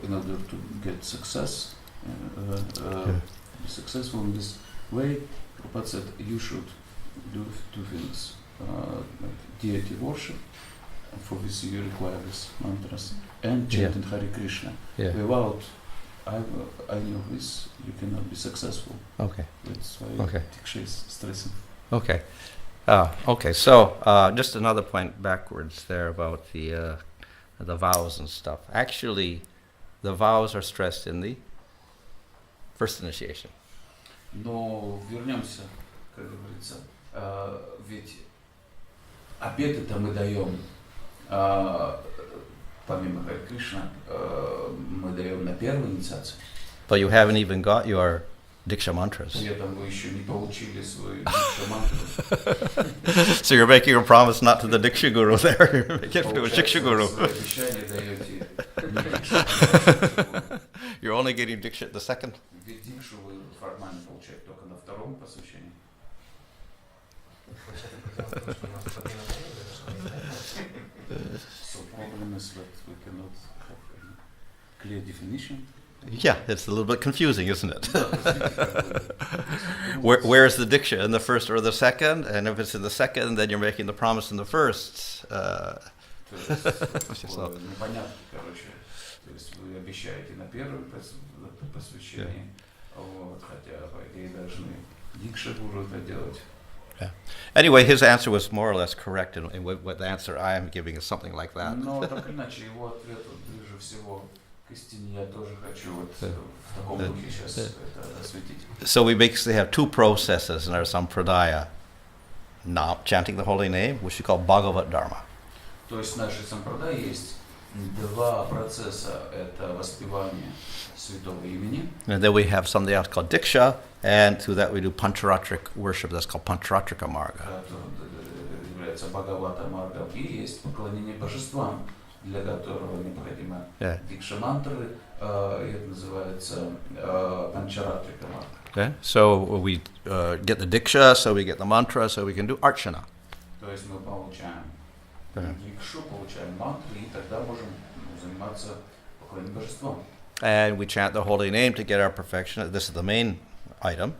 in order to get success, be successful in this way, Prabhupada said you should do two things, like deity worship, and for this you require these mantras, and chanting Hare Krishna.
Yeah.
Without any of this, you cannot be successful.
Okay.
That's why
Okay.
Diksha is stressing.
Okay. Okay. So just another point backwards there about the vows and stuff. Actually, the vows are stressed in the first initiation.
Но вернемся, как говорится, ведь обеты-то мы даем, помимо Харе Кришна, мы даем на первой инициации.
But you haven't even got your Diksha mantras.
При этом вы еще не получили свою Дикша мантру.
So you're making a promise not to the Diksha guru there. You're making it to a Diksha guru.
Свои обещания даете не Дикша.
You're only getting Diksha at the second.
Ведь Дикшу вы формально получаете только на втором посвящении. So problem is that we cannot have a clear definition.
Yeah, it's a little bit confusing, isn't it? Where's the Diksha, in the first or the second? And if it's in the second, then you're making the promise in the first.
Непонятно, короче. То есть вы обещаете на первом посвящении, вот, хотя по идее должны Дикша гуру это делать.
Yeah. Anyway, his answer was more or less correct, and what the answer I am giving is something like that.
Но так иначе его ответ ближе всего к истине. Я тоже хочу вот в таком духе сейчас это осветить.
So we basically have two processes in our sampradaya. Now, chanting the holy name, which we call Bhagavat Dharma.
То есть в нашей сампрадай есть два процесса. Это воспевание святого имени.
And then we have something else called Diksha, and through that we do Pancharatric worship, that's called Pancharatrika Marga.
Который является Бхагавата Маргом. И есть поклонение божествам, для которого необходимо Дикша мантры. И это называется Pancharatrika Marga.
Okay? So we get the Diksha, so we get the mantra, so we can do Archana.
То есть мы получаем Дикшу, получаем мантры, и тогда можем заниматься поклонением божествам.
And we chant the holy name to get our perfection. This is the main item.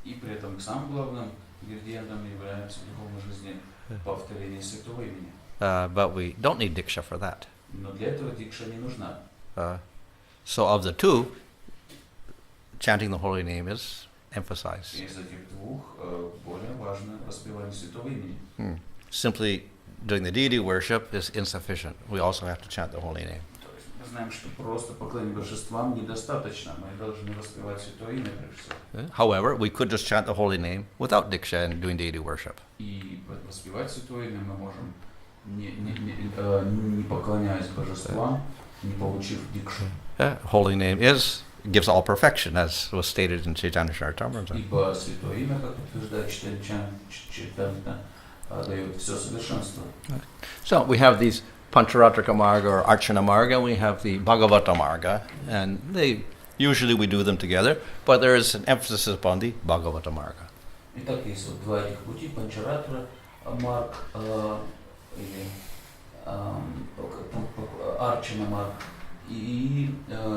И при этом самым главным ингредиентом является в духовной жизни повторение святого имени.
But we don't need Diksha for that.
Но для этого Дикша не нужна.
So of the two, chanting the holy name is emphasized.
Из этих двух более важно воспевание святого имени.
Simply doing the deity worship is insufficient. We also have to chant the holy name.
Мы знаем, что просто поклонение божествам недостаточно. Мы должны воспевать святое имя прежде всего.
However, we could just chant the holy name without Diksha and doing deity worship.
И воспевать святое имя мы можем, не поклоняясь божествам, не получив Дикшу.
Holy name gives all perfection, as was stated in Chaitanya Charitamrita.
Ибо святое имя, как утверждает ч.1, дает все совершенство.
So we have these Pancharatrika Marga or Archana Marga, and we have the Bhagavata Marga, and usually we do them together, but there is an emphasis upon the Bhagavata Marga.
Итак, есть вот два этих пути, Панчаратра Марг или Арчана Марг, и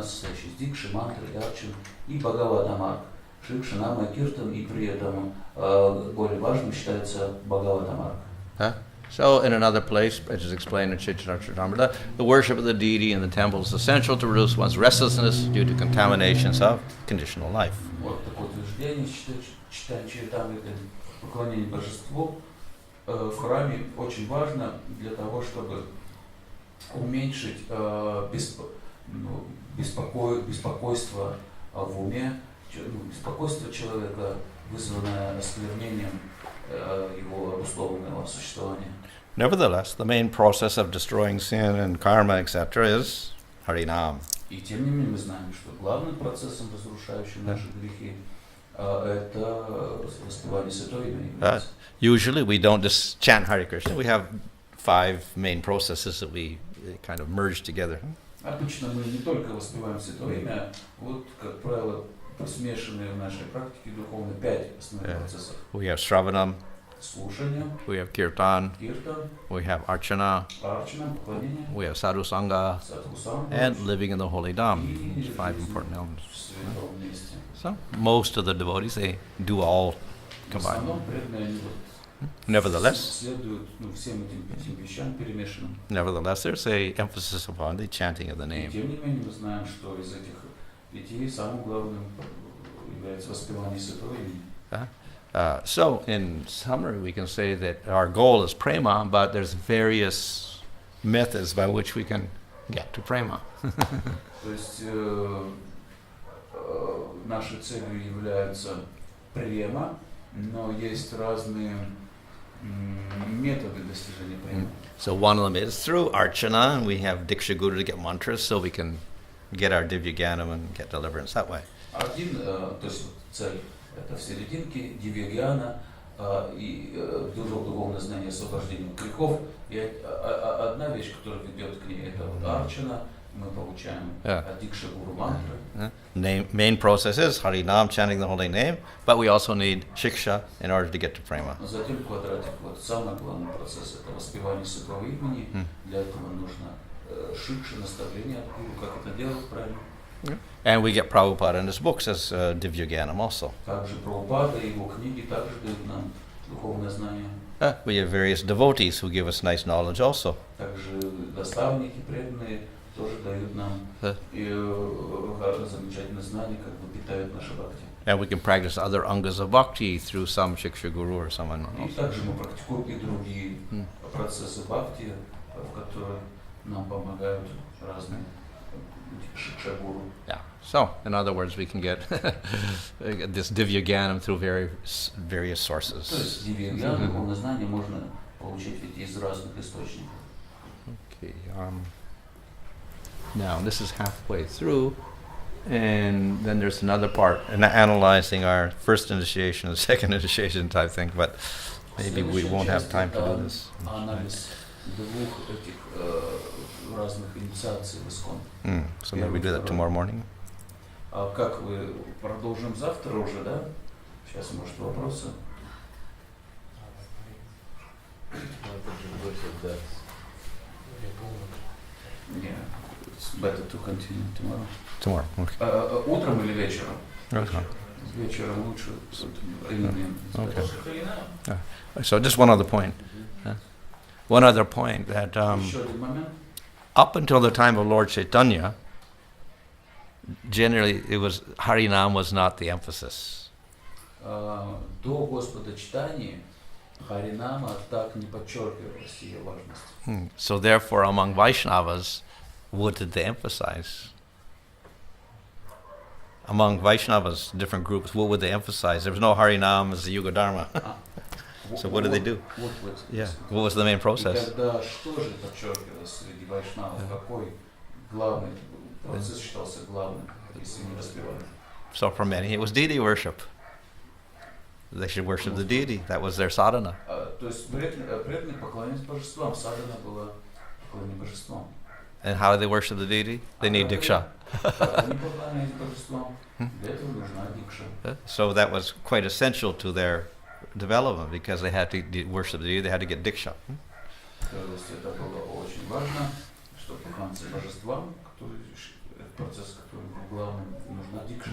состоящий из Дикши, мантры, Арчин, и Бхагавата Марг, Шикша, Нама, Киртан, и при этом более важным считается Бхагавата Марг.
So in another place, it is explained in Chaitanya Charitamrita, the worship of the deity in the temple is essential to reduce one's restlessness due to contaminations of conditional life.
Вот такое утверждение Chaitanya Charitamrita, поклонение божеству в храме очень важно для того, чтобы уменьшить беспокойство в уме, беспокойство человека, вызванное осквернением его обусловленного существования.
Nevertheless, the main process of destroying sin and karma, etc., is Harinam.
И тем не менее мы знаем, что главным процессом, разрушающим наши грехи, это воспевание святого имени.
Usually we don't just chant Hare Krishna. We have 5 main processes that we kind of merge together.
Обычно мы не только воспеваем святое имя, вот, как правило, смешанные в нашей практике духовной 5 основных процессов.
We have Shravanam,
Слушание,
we have Kirtan,
киртан,
we have Archana,
арчана, поклонение,
we have Sadhu Sangha,
садхусанга
and living in the holy Dham.
и
These 5
жизнь
important elements.
в святом месте.
So most of the devotees, they do all
В
combined.
основном преданные они
Nevertheless,
следуют всем этим 5 вещам перемешанным.
there's a emphasis upon the chanting of the
И
name.
тем не менее мы знаем, что из этих 5 самым главным является воспевание святого имени.
So, in summary, we can say that our goal is prema, but there's various methods by which we can get to prema.
То есть нашей целью являются према, но есть разные методы достижения према.
So one of them is through Archana, and we have Diksha Guru to get mantras, so we can get our Divya Gyanam and get deliverance that way.
Один, то есть цель, это в серединке дивья-гьяна и духовное знание освобождения от грехов. И одна вещь, которая ведет к ней, это вот арчана, мы получаем Дикша Гуру мантры.
Main process is Harinam, chanting the holy name, but we also need Shiksha in order to get to prema.
Но затем квадратик, вот самый главный процесс, это воспевание святого имени. Для этого нужно шикша, наставление от гуру, как это делать правильно.
And we get Prabhupada in his books as Divya Gyanam also.
Также Прабхупада и его книги также дают нам духовное знание.
We have various devotees who give us nice knowledge also.
Также наставники преданные тоже дают нам замечательное знание, как бы питают наше бхакти.
And we can practice other angas of bhakti through some Shiksha Guru or someone
И
else.
также мы практикуем и другие процессы бхакти, в которые нам помогают разные шикша-гуру.
Yeah. So, in other words, we can get this Divya Gyanam through various
То
sources.
есть дивья-гьян, духовное знание можно получить ведь из разных источников.
Okay. Now, this is halfway through, and then there's another part, and analyzing our first initiation and second initiation type thing, but maybe we won't have time to do this.
Анализ двух этих разных инициаций в ИСККОН.
So maybe we do that tomorrow morning.
А как вы продолжим завтра уже, да? Сейчас, может, вопросы? Yeah, it's better to continue tomorrow.
Tomorrow. Okay.
Утром или вечером?
Okay.
Вечером лучше.
Okay. So just one other point. One other point that
Еще один момент.
up until the time of Lord Chaitanya, generally it was Harinam was not the emphasis.
До Господа читания Харинама так не подчеркивалась ее важность.
So therefore, among Vaishnavas, what did they emphasize? Among Vaishnavas, different groups, what would they emphasize? There was no Harinam as the Yuga Dharma. So what did they do? Yeah. What was the main
И
process?
тогда что же подчеркивалось среди вайшнавов? Какой главный процесс считался главным, если не воспевали?
So for many, it was deity worship. They should worship the deity. That was their sadhana.
То есть преданные поклонялись божествам, садхана была поклонение божествам.
And how do they worship the deity? They need Diksha.
Они поклонялись божествам, для этого нужна дикша.
So that was quite essential to their development because they had to worship the deity, they had to get Diksha.
То есть это было очень важно, чтобы поклоняться божествам, процесс, который был главным, нужна дикша.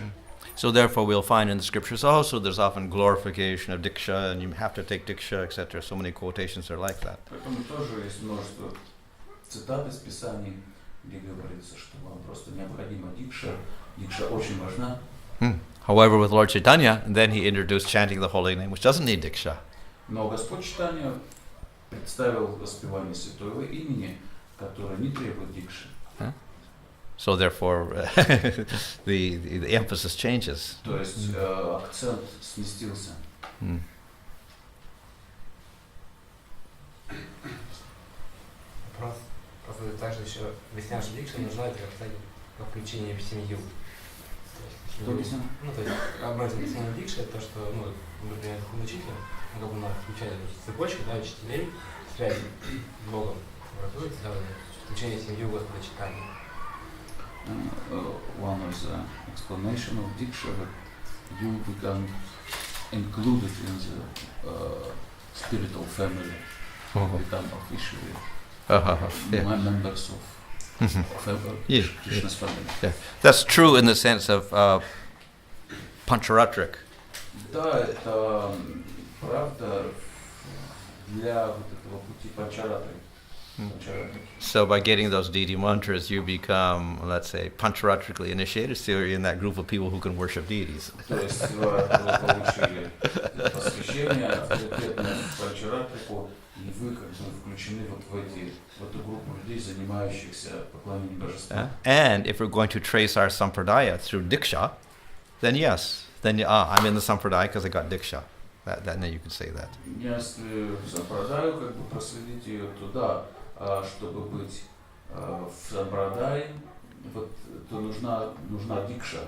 So therefore we'll find in the scriptures also there's often glorification of Diksha and you have to take Diksha, etc. So many quotations are like that.
Поэтому тоже есть множество цитат из Писаний, где говорится, что вам просто необходима дикша. Дикша очень важна.
However, with Lord Chaitanya, then he introduced chanting the holy name, which doesn't need Diksha.
Но Господь читания представил воспевание святого имени, которое не требует дикши.
So therefore, the emphasis changes.
То есть акцент сместился.
Вопрос. Просто также еще объяснял, что дикша нужна это как включение в семью.
Что объяснял?
Ну, то есть, образно объяснение дикши, это то, что, ну, например, духовный учитель, как бы у нас включает цепочку, да, учителей, связи с Богом, образуется, да, включение в семью Господа читания.
one of the explanation of Diksha that you become included in the spiritual family, become officially members of Krishna's family.
Yeah. That's true in the sense of Pancharatric.
Да, это правда для вот этого пути Панчаратры.
So by getting those deity mantras, you become, let's say, pancharatrically initiated. So you're in that group of people who can worship deities.
То есть вы получили посвящение, авторитетное Панчаратрику, и вы как бы включены вот в эту группу людей, занимающихся поклонением божествам.
And if we're going to trace our sampradaya through Diksha, then yes, then I'm in the sampradaya because I got Diksha. Then you can say that.
Если сампрадаю, как бы проследить ее туда, чтобы быть в сампрадае, вот, то нужна дикша.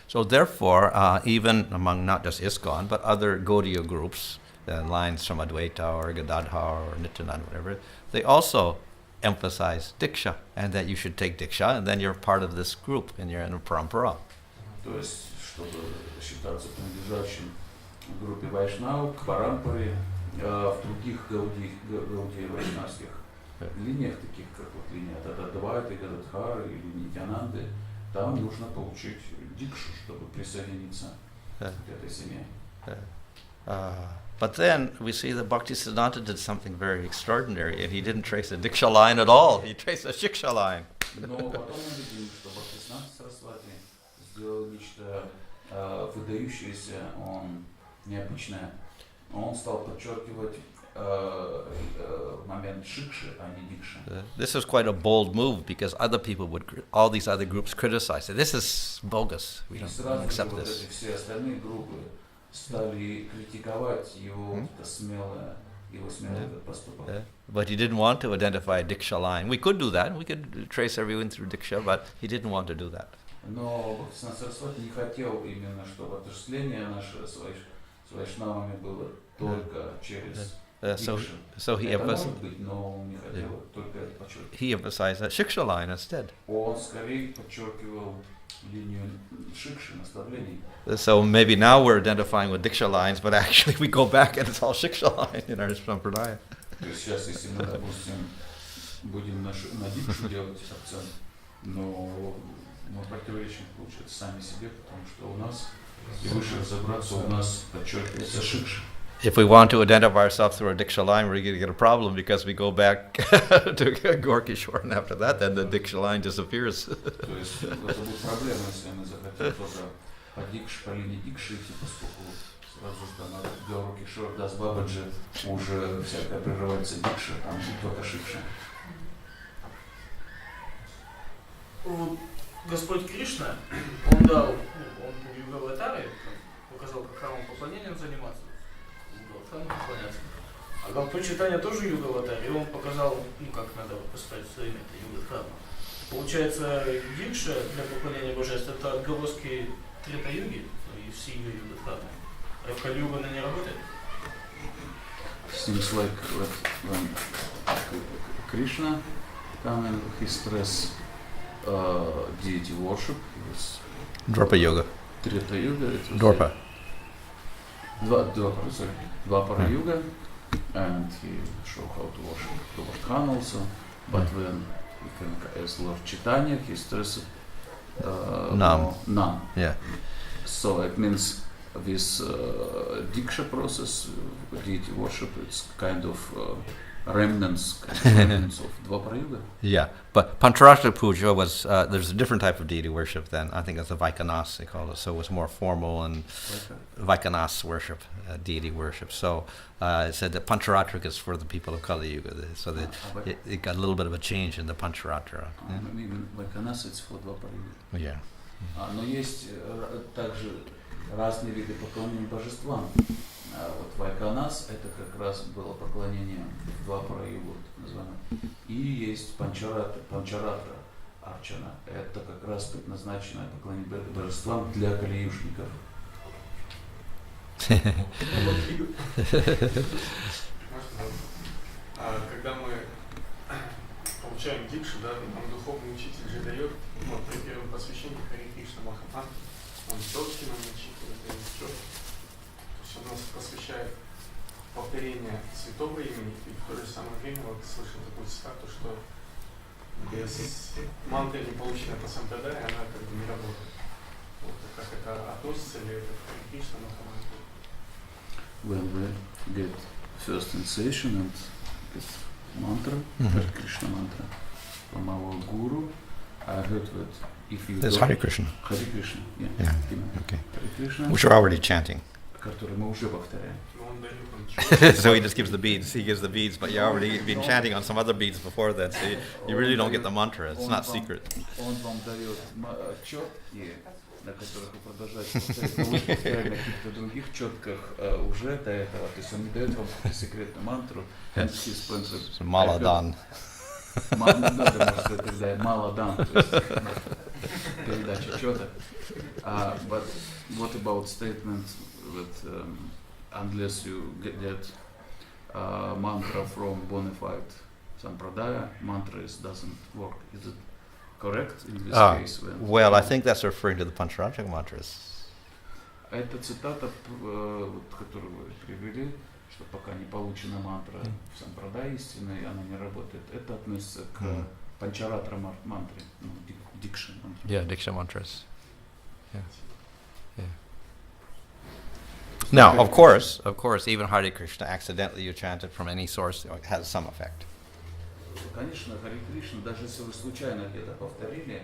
So therefore, even among not just ISKCON, but other Gaudiya groups, lines from Advaita or Gadadhar or Nityananda, whatever, they also emphasize Diksha, and that you should take Diksha, and then you're part of this group, and you're in a parampara.
То есть, чтобы считаться принадлежащим группе вайшнав, к парампаре, в других гаудия-вайшнавских линиях, таких как вот линия Адвайты, Гададхары или Нитянанды, там нужно получить дикшу, чтобы присоединиться к этой семье.
But then we see that Bhaktisiddhanta did something very extraordinary, and he didn't trace a Diksha line at all. He traced a Shiksha line.
Но потом мы видим, что Бхактисиддханта Сарасвати сделал нечто выдающееся, он необычное. Он стал подчеркивать момент шикши, а не дикши.
This is quite a bold move because other people all these other groups criticize it. This is bogus. We don't accept this.
Все остальные группы стали критиковать его смелый поступок.
But he didn't want to identify a Diksha line. We could do that. We could trace everyone through Diksha, but he didn't want to do that.
Но Бхактисиддханта Сарасвати не хотел именно, чтобы отождествление наше с вайшнавами было только через дикшу.
So he
может быть, но он не хотел только это подчеркивать.
He emphasized a Shiksha line instead.
Он скорее подчеркивал линию шикши, наставлений.
So maybe now we're identifying with Diksha lines, but actually we go back and it's all Shiksha line in our Sampradaya.
То есть сейчас, если мы, допустим, будем на дикшу делать акцент, но мы противоречим, получается, сами себе, потому что у нас, и выше разобраться, у нас подчеркивается шикша.
If we want to identify ourselves through a Diksha line, we're going to get a problem because we go back to Gorkishore, and after that, then the Diksha line disappears.
То есть это будет проблема, если мы захотим только по линии дикши идти, поскольку сразу же там Горкишор, Дас Бабаджи, уже всякое прерывается дикша, там только шикша.
Господь Кришна, он был юга-аватарой, показал, как храмом поклонением заниматься, храмом поклоняться. А Господь Чайтанья тоже юга-аватар, и он показал, как надо поставить свои меты юга-храма. Получается, дикша для поклонения божеств — это отголоски Трета-юги и все ее юга-храмы. А Кали-юга она не работает?
Seems like when Krishna come and he stress deity worship.
Dwapara Yoga.
Treta Yuga.
Dwapara.
Dwapara Yuga, and he show how to worship Lord Bhanu also. But when he came as Lord Chaitanya, he stressed
Nam.
Yeah. So it means this Diksha process, deity worship, it's kind of remnants of Dwapara Yuga.
Yeah, but Pancharatra Puja was, there's a different type of deity worship then. I think it's a Vaikanas, they call it. So it was more formal and Vaikanas worship, deity worship. So it said that Pancharatra is for the people of Kali Yuga. So that it got a little bit of a change in the Pancharatra.
Even Vaikanas, it's for Dwapara Yuga.
Yeah.
Но есть также разные виды поклонения божествам. Вот Вайканас — это как раз было поклонение Двапара Югу, так называемое. И есть Панчаратра Арчана. Это как раз предназначенное поклонение божествам для калиюшников.
Когда мы
получаем дикшу, да, нам духовный учитель же дает, вот, при первом посвящении Хари Кришна Махамантра, он четки нам начитывает, то есть он нас посвящает повторение святого имени, и в то же самое время вот слышал такую цитату, что без мантры, не полученной по сампрадай, она как бы не работает. Вот, как это относится ли это к Хари Кришна Махамантру?
When we get first initiation and get mantra, Hare Krishna mantra from our guru, I heard that if you
There's Hare Krishna.
Hare Krishna, yeah.
Okay.
Hare Krishna,
Which we're already chanting.
который мы уже повторяем.
Но он дает нам
So he just gives the beads. He gives the beads, but you've already been chanting on some other beads before that, so you really don't get the mantra. It's not secret.
Он вам дает четки, на которых вы продолжаете повторять, но вы повторяли на каких-то других четках уже до этого. То есть он не дает вам какую-то секретную мантру.
Maladan.
Да, можно сказать тогда Маладан, то есть передача четок. But what about statement that unless you get mantra from bona fide sampradaya, mantra doesn't work? Is it correct in this case?
Well, I think that's referring to the Pancharatmaka mantras.
Это цитата, которую вы привели, что пока не получена мантра в сампрадае истинной, она не работает. Это относится к панчаратра мантре, дикши мантре.
Yeah, Diksha mantras. Yeah. Now, of course, even Hare Krishna, accidentally you chant it from any source, it has some effect.
Конечно, Харе Кришна, даже если вы случайно где-то повторили,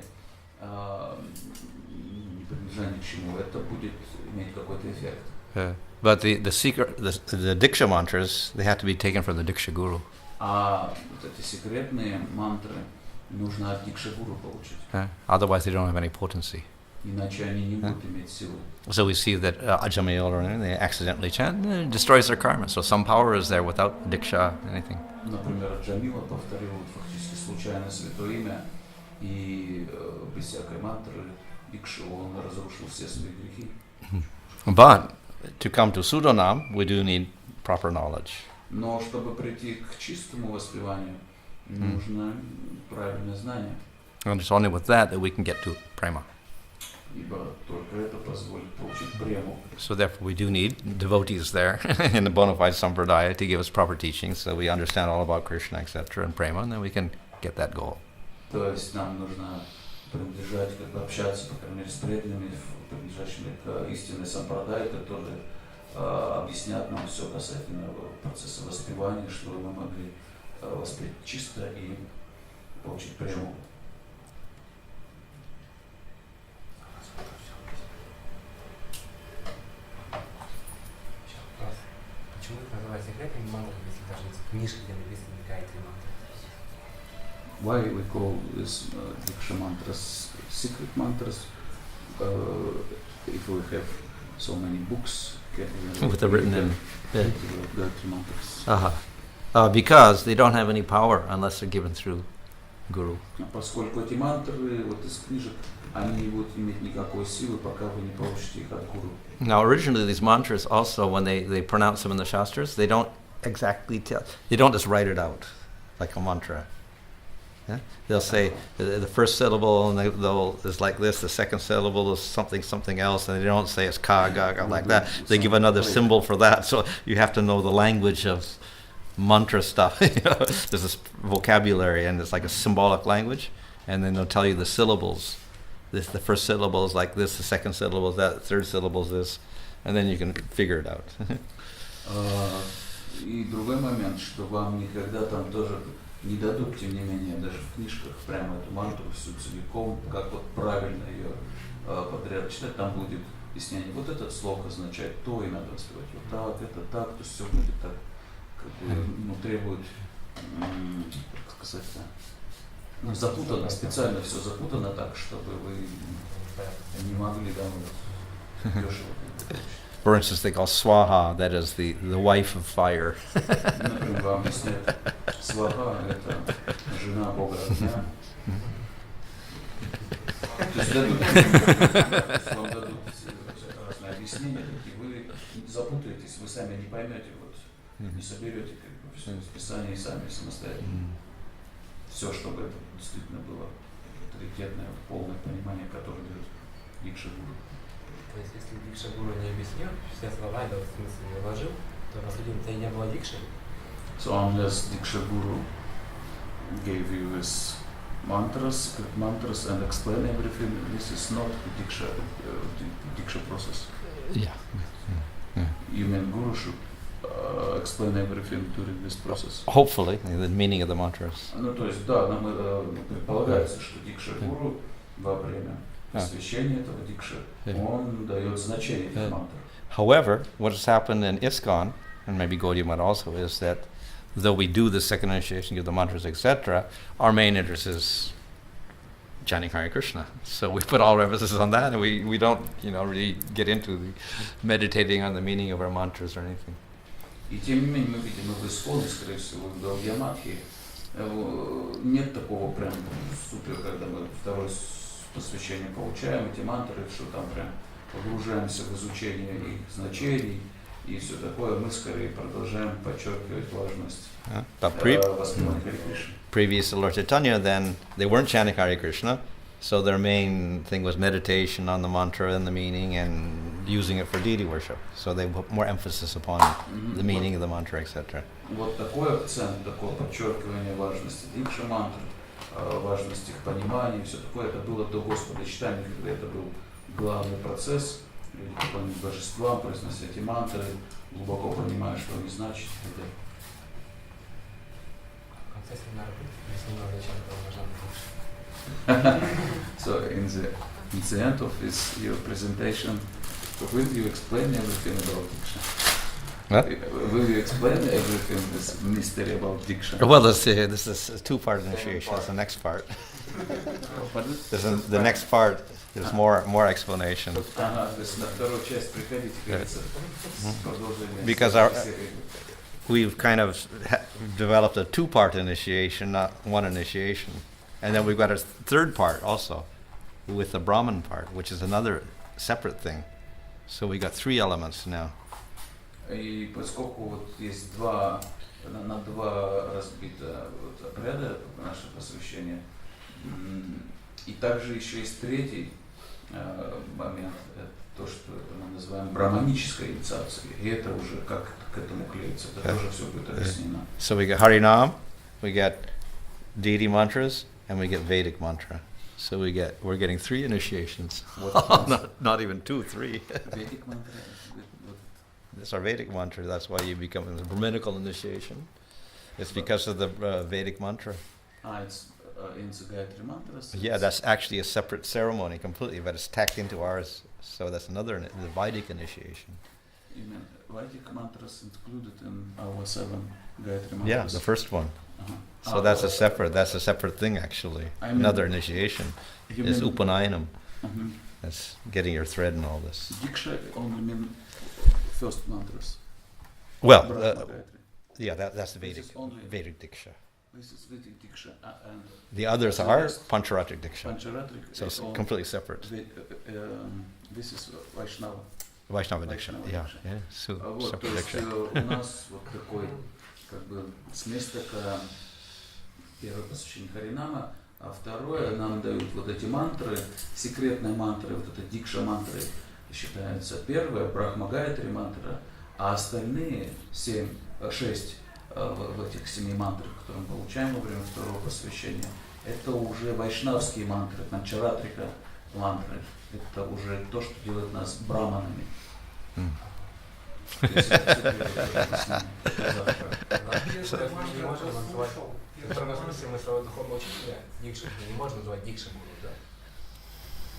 не принадлежа ни к чему, это будет иметь какой-то эффект.
But the secret, the Diksha mantras, they have to be taken from the Diksha Guru.
А вот эти секретные мантры нужно от Дикша Гуру получить.
Otherwise, they don't have any potency.
Иначе они не будут иметь силы.
So we see that Ajamil or anything, they accidentally chant, it destroys their karma. So some power is there without Diksha, anything.
Например, Джамила повторил фактически случайно святое имя, и без всякой мантры Дикши он разрушил все свои грехи.
But to come to Sudhanam, we do need proper knowledge.
Но чтобы прийти к чистому воспеванию, нужно правильное знание.
And it's only with that we can get to prema.
Ибо только это позволит получить прему.
So therefore we do need devotees there in the bona fide sampradaya to give us proper teachings so we understand all about Krishna, etc. and prema, and then we can get that goal.
То есть нам нужно принадлежать, как бы общаться, по крайней мере, с преданными, принадлежащими к истинной сампрадае, которые объяснят нам все касательно процесса воспевания, чтобы мы могли воспеть чисто и получить прему.
Почему их называют секретными мантрами, если даже есть книжки, где написаны Гайатри мантры?
Why we call this Diksha mantras secret mantras? If we have so many books
With the written in.
Gayatri mantras.
Because they don't have any power unless they're given through Guru.
Поскольку эти мантры вот из книжек, они не будут иметь никакой силы, пока вы не получите их от гуру.
Now originally these mantras also, when they pronounce them in the Shastras, they don't exactly tell, they don't just write it out like a mantra. Yeah? They'll say the first syllable and is like this, the second syllable is something else, and they don't say it's ka, ga, ga, like that. They give another symbol for that, so you have to know the language of mantra stuff. You know? There's this vocabulary and it's like a symbolic language, and then they'll tell you the syllables. The first syllable is like this, the second syllable is that, the third syllable is this, and then you can figure it out.
И другой момент, что вам никогда там тоже не дадут, тем не менее, даже в книжках прямо эту мантру всю целиком, как вот правильно ее подряд читать, там будет объяснение. Вот этот слог означает то, и надо воспевать вот так, это так, то есть все будет так, как бы, требует, как сказать-то, запутано, специально все запутано так, чтобы вы не могли дешево.
For instance, they call Swaha, that is the wife of fire.
Например, вам объясняют, Сваха – это жена Бога огня. То есть вам дадут разные объяснения, и вы запутаетесь, вы сами не поймете, вот, не соберете как бы все из Писания и сами самостоятельно. все, чтобы это действительно было авторитетное, полное понимание, которое дает Дикша Гуру.
То есть, если Дикша Гуру не объяснил, все слова, да, в смысле не вложил, то на самом деле это и не было Дикши.
So unless Diksha Guru gave you his mantras, good mantras, and explain everything, this is not the Diksha process.
Yeah.
You mean Guru should explain everything during this process?
Hopefully, the meaning of the mantras.
Ну, то есть, да, нам предполагается, что Дикша Гуру во время посвящения этого Дикши, он дает значение этих мантр.
However, what has happened in ISKCON, and maybe Gaudiya Math also, is that though we do the second initiation, give the mantras, etc., our main interest is chanting Hare Krishna. So we put all our emphasis on that, and we don't, really get into the meditating on the meaning of our mantras or anything.
И тем не менее мы видим в ИСККОНе, скорее всего, в Гаудия Матхе, нет такого прям супер, когда мы второе посвящение получаем, эти мантры, что там прям погружаемся в изучение их значений и все такое. Мы скорее продолжаем подчеркивать важность воспевания Харе Кришны.
Previous to Lord Chaitanya, then they weren't chanting Hare Krishna, so their main thing was meditation on the mantra and the meaning and using it for deity worship. So they put more emphasis upon the meaning of the mantra, etc.
Вот такой акцент, такое подчеркивание важности дикши мантры, важности их понимания, все такое, это было до Господа читания, когда это был главный процесс. Люди поклонялись божествам, произнося эти мантры, глубоко понимая, что они значат. So in the end of your presentation, will you explain everything about Diksha?
What?
Will you explain everything, this mystery about Diksha?
Well, this is a two-part initiation. That's the next part. The next part, there's more explanation. Because we've kind of developed a two-part initiation, not one initiation. And then we've got a third part also, with the Brahman part, which is another separate thing. So we got three elements now.
И поскольку вот есть два разбита обряда наше посвящение, и также еще есть третий момент, это то, что мы называем браманической инициацией, и это уже как к этому клеится, это тоже все будет объяснено.
So we got Harinam, we got deity mantras, and we get Vedic mantra. So we're getting three initiations. not even two, three.
Vedic mantra.
It's our Vedic mantra. That's why you become a Brahminical initiation. It's because of the Vedic mantra.
It's in the Gayatri mantras.
Yeah, that's actually a separate ceremony completely, but it's tacked into ours. So that's another, the Vedic initiation.
You mean Vedic mantras included in our 7 Gayatri mantras?
Yeah, the first one. So that's a separate thing actually. Another initiation is Upanayanam. That's getting your thread and all this.
Diksha only mean first mantras.
Well, that's the Vedic Diksha.
This is Vedic Diksha. And
the others are Pancharatric Diksha.
Pancharatric.
So it's completely separate.
This is Vaishnava.
Vaishnava Diksha. Yeah. So separate Diksha.
У нас вот такой как бы смесь такая, первое посвящение Харинама, а второе нам дают вот эти мантры, секретные мантры, вот это Дикша мантры считается первое, Брахма Гайатри мантра, а остальные 6 в этих 7 мантрах, которые мы получаем во время второго посвящения, это уже вайшнавские мантры, Панчаратрика мантры, это уже то, что делает нас браманами.
Если мы своего духовного учителя, Дикша, не можно называть Дикша Гуру, да?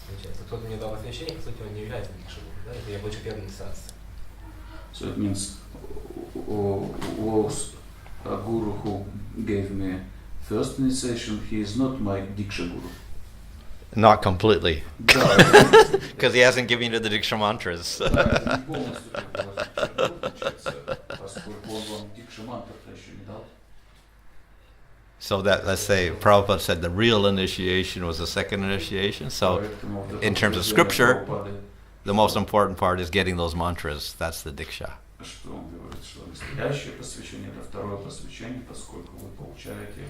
Получается, кто-то мне дал освящение, по сути, он не является Дикша Гуру, да? Это я больше первой инициации.
So it means was a guru who gave me first initiation, he is not my Diksha Guru.
Not completely. Because he hasn't given you the Diksha mantras. So that, let's say, Prabhupada said the real initiation was the second initiation. So in terms of scripture, the most important part is getting those mantras. That's the Diksha.
Что он говорит, что настоящее посвящение, это второе посвящение, поскольку вы получаете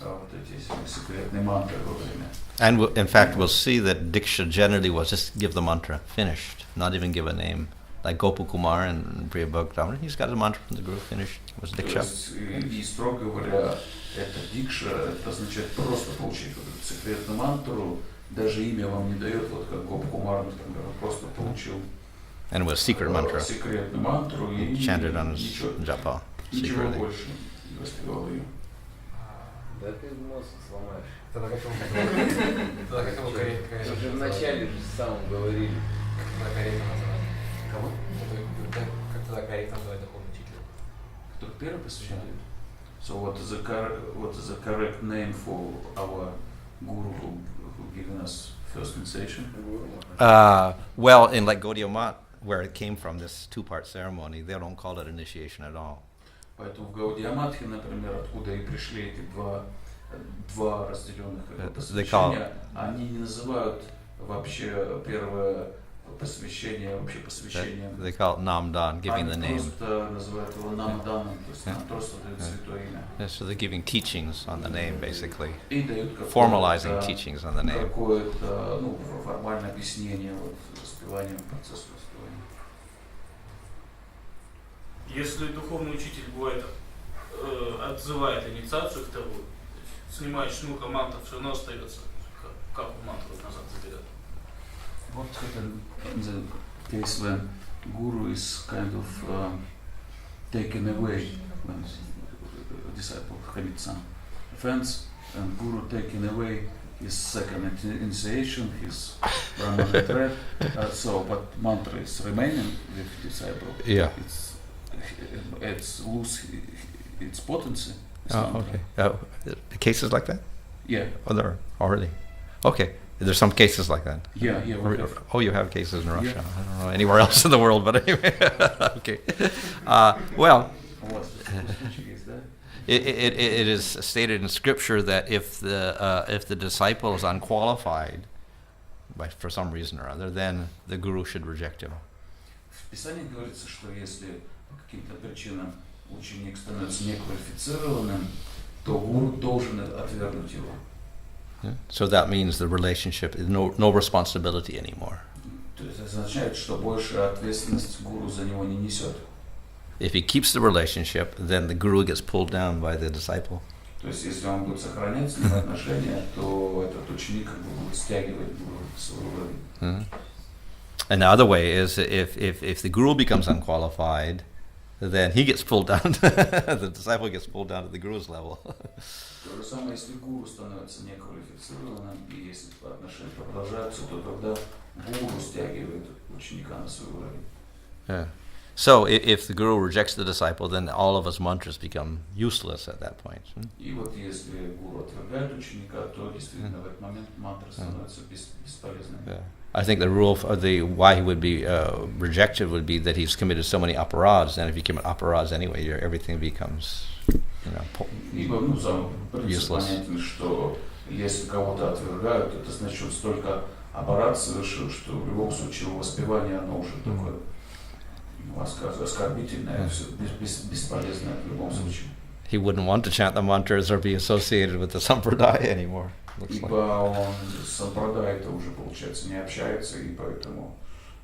вот эти секретные мантры во время.
And in fact, we'll see that Diksha generally was just give the mantra, finished, not even give a name. Like Gopakumar and Priya Bhakti, he's got a mantra from the Guru, finished, was Diksha.
И строго говоря, это Дикша, это означает просто получить вот эту секретную мантру, даже имя вам не дает, вот как Гопакумар, например, просто получил
And it was secret mantra,
секретную мантру и
chanted on his japa
ничего
secretly.
больше не воспевал ее.
Да ты мозг сломаешь.
Тогда как ему
Уже вначале же сам говорили.
корректно называть? Кого? Как тогда корректно называть духовного учителя?
Кто первый посвящает? So what is the correct name for our guru who given us first initiation?
Well, in like Gaudiya Math, where it came from, this two-part ceremony, they don't call it initiation at all.
Поэтому в Гаудия-матхе, например, откуда и пришли эти два разделенных посвящения, они не называют вообще первое посвящение вообще посвящением.
They call it Namdan, giving the name.
Они просто называют его Намданом, то есть нам просто дают святое имя.
So they're giving teachings on the name, basically.
И дают
Formalizing teachings on the name.
какое-то формальное объяснение вот воспеванием, процессу воспевания.
Если духовный учитель бывает отзывает инициацию вторую, снимает шнурка, мантра все равно остается, как мантру назад заберет.
What happened in the case when guru is kind of taken away when disciple commits some offense, and guru taken away his second initiation, his Brahmana thread. But mantra is remaining with disciple.
Yeah.
It's lose its potency.
Okay. Cases like that?
Yeah.
Oh, there are already. Okay. There's some cases like that.
Yeah. We have.
Oh, you have cases in Russia.
Yeah.
I don't know anywhere else in the world, but anyway. Okay. Well, it is stated in Scripture that if the disciple is unqualified, for some reason or other, then the guru should reject him.
В Писании говорится, что если по каким-то причинам ученик становится неквалифицированным, то гуру должен отвергнуть его.
So that means the relationship is no responsibility anymore.
То есть это означает, что больше ответственность гуру за него не несет.
If he keeps the relationship, then the guru gets pulled down by the disciple.
То есть если он будет сохранять с ним отношения, то этот ученик как бы будет стягивать гуру в свою уровень.
And the other way is if the guru becomes unqualified, then he gets pulled down. The disciple gets pulled down to the guru's level.
То же самое, если гуру становится неквалифицированным, и если отношения продолжаются, то тогда гуру стягивает ученика на свой уровень.
Yeah. So if the guru rejects the disciple, then all of his mantras become useless at that point.
И вот если гуру отвергает ученика, то действительно в этот момент мантры становятся бесполезными.
Yeah. I think the rule for why he would be rejected would be that he's committed so many aparads, and if you commit aparads anyway, everything becomes,
Ибо, принцип понятен, что если кого-то отвергают, это значит, что столько аппарат совершил, что в любом случае его воспевание, оно уже такое оскорбительное, бесполезное в любом случае.
He wouldn't want to chant the mantras or be associated with the sampradaya anymore.
Ибо он с сампрадайей-то уже, получается, не общается, и поэтому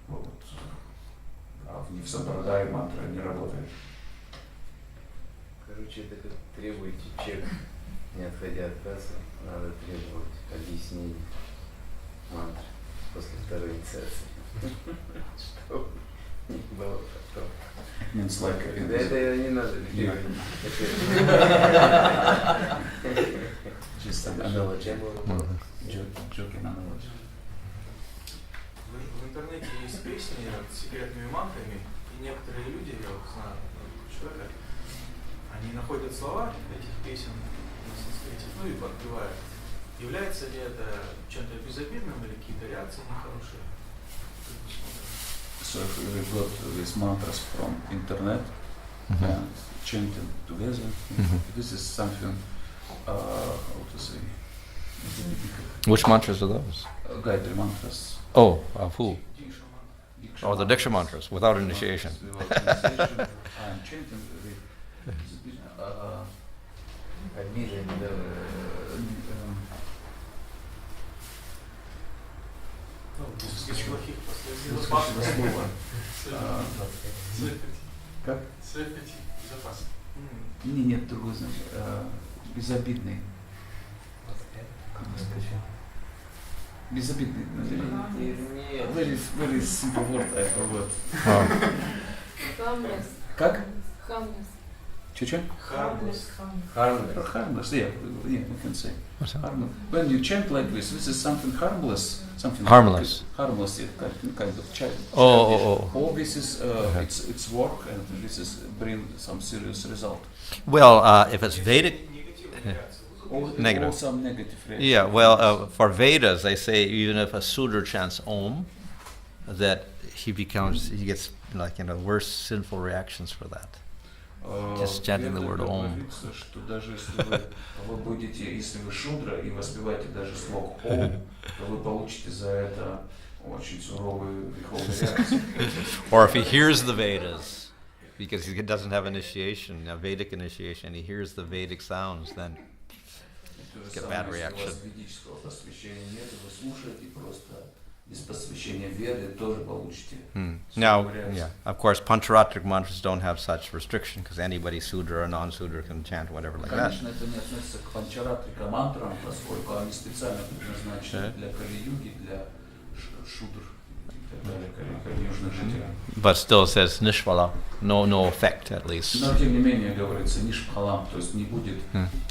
в сампрадае мантра не работает.
Короче, это как требуете чек, не отходя от кассы, надо требовать объяснений мантры после второй инициации. Что не было потом. Да это не надо.
Чисто аналогия. Joking analogy.
В интернете есть песни с секретными мантрами, и некоторые люди, я вот знаю человека, они находят слова этих песен на санскрите, и подпевают. Является ли это чем-то безобидным или какие-то реакции нехорошие?
So we got these mantras from internet and chanted together. This is something, how to say?
Which mantras are those?
Gayatri mantras.
Oh, of who?
Diksha
Oh, the Diksha mantras, without initiation.
Without initiation. I'm chanting with
Обиды,
Из плохих последствий.
Слова. Как?
Безопасно.
Нет, другой значит. Безобидный. Безобидный. Very simple word, I forgot.
Harmless.
Как?
Harmless.
Че?
Harmless.
Harmless, yeah, we can say.
What's that?
Harmless. When you chant like this is something harmless. Something
Harmless.
Harmless, yeah, kind of child.
Oh.
All this is it's work, and this is bring some serious result.
Well, if it's Vedic, negative.
Or some negative reaction.
yeah. Well, for Vedas, they say even if a Sudra chants Om, that he gets worse sinful reactions for that. Just chanting the word Om.
Говорится, что даже если вы будете, если вы шудра и воспеваете даже слог Om, то вы получите за это очень суровые греховные реакции.
Or if he hears the Vedas, because he doesn't have initiation, a Vedic initiation, and he hears the Vedic sounds, then get bad reaction.
Если у вас ведического посвящения нет, вы слушаете просто без посвящения Веды, тоже получите.
Now, of course, Pancharatric mantras don't have such restriction, because anybody Sudra or non-Sudra can chant whatever like that.
Конечно, это не относится к панчаратрика мантрам, поскольку они специально предназначены для Кали-юги, для шудр и так далее, кали-южных жителей.
But still it says Nishvala, no effect at least.
Но тем не менее говорится нишпхалам, то есть не будет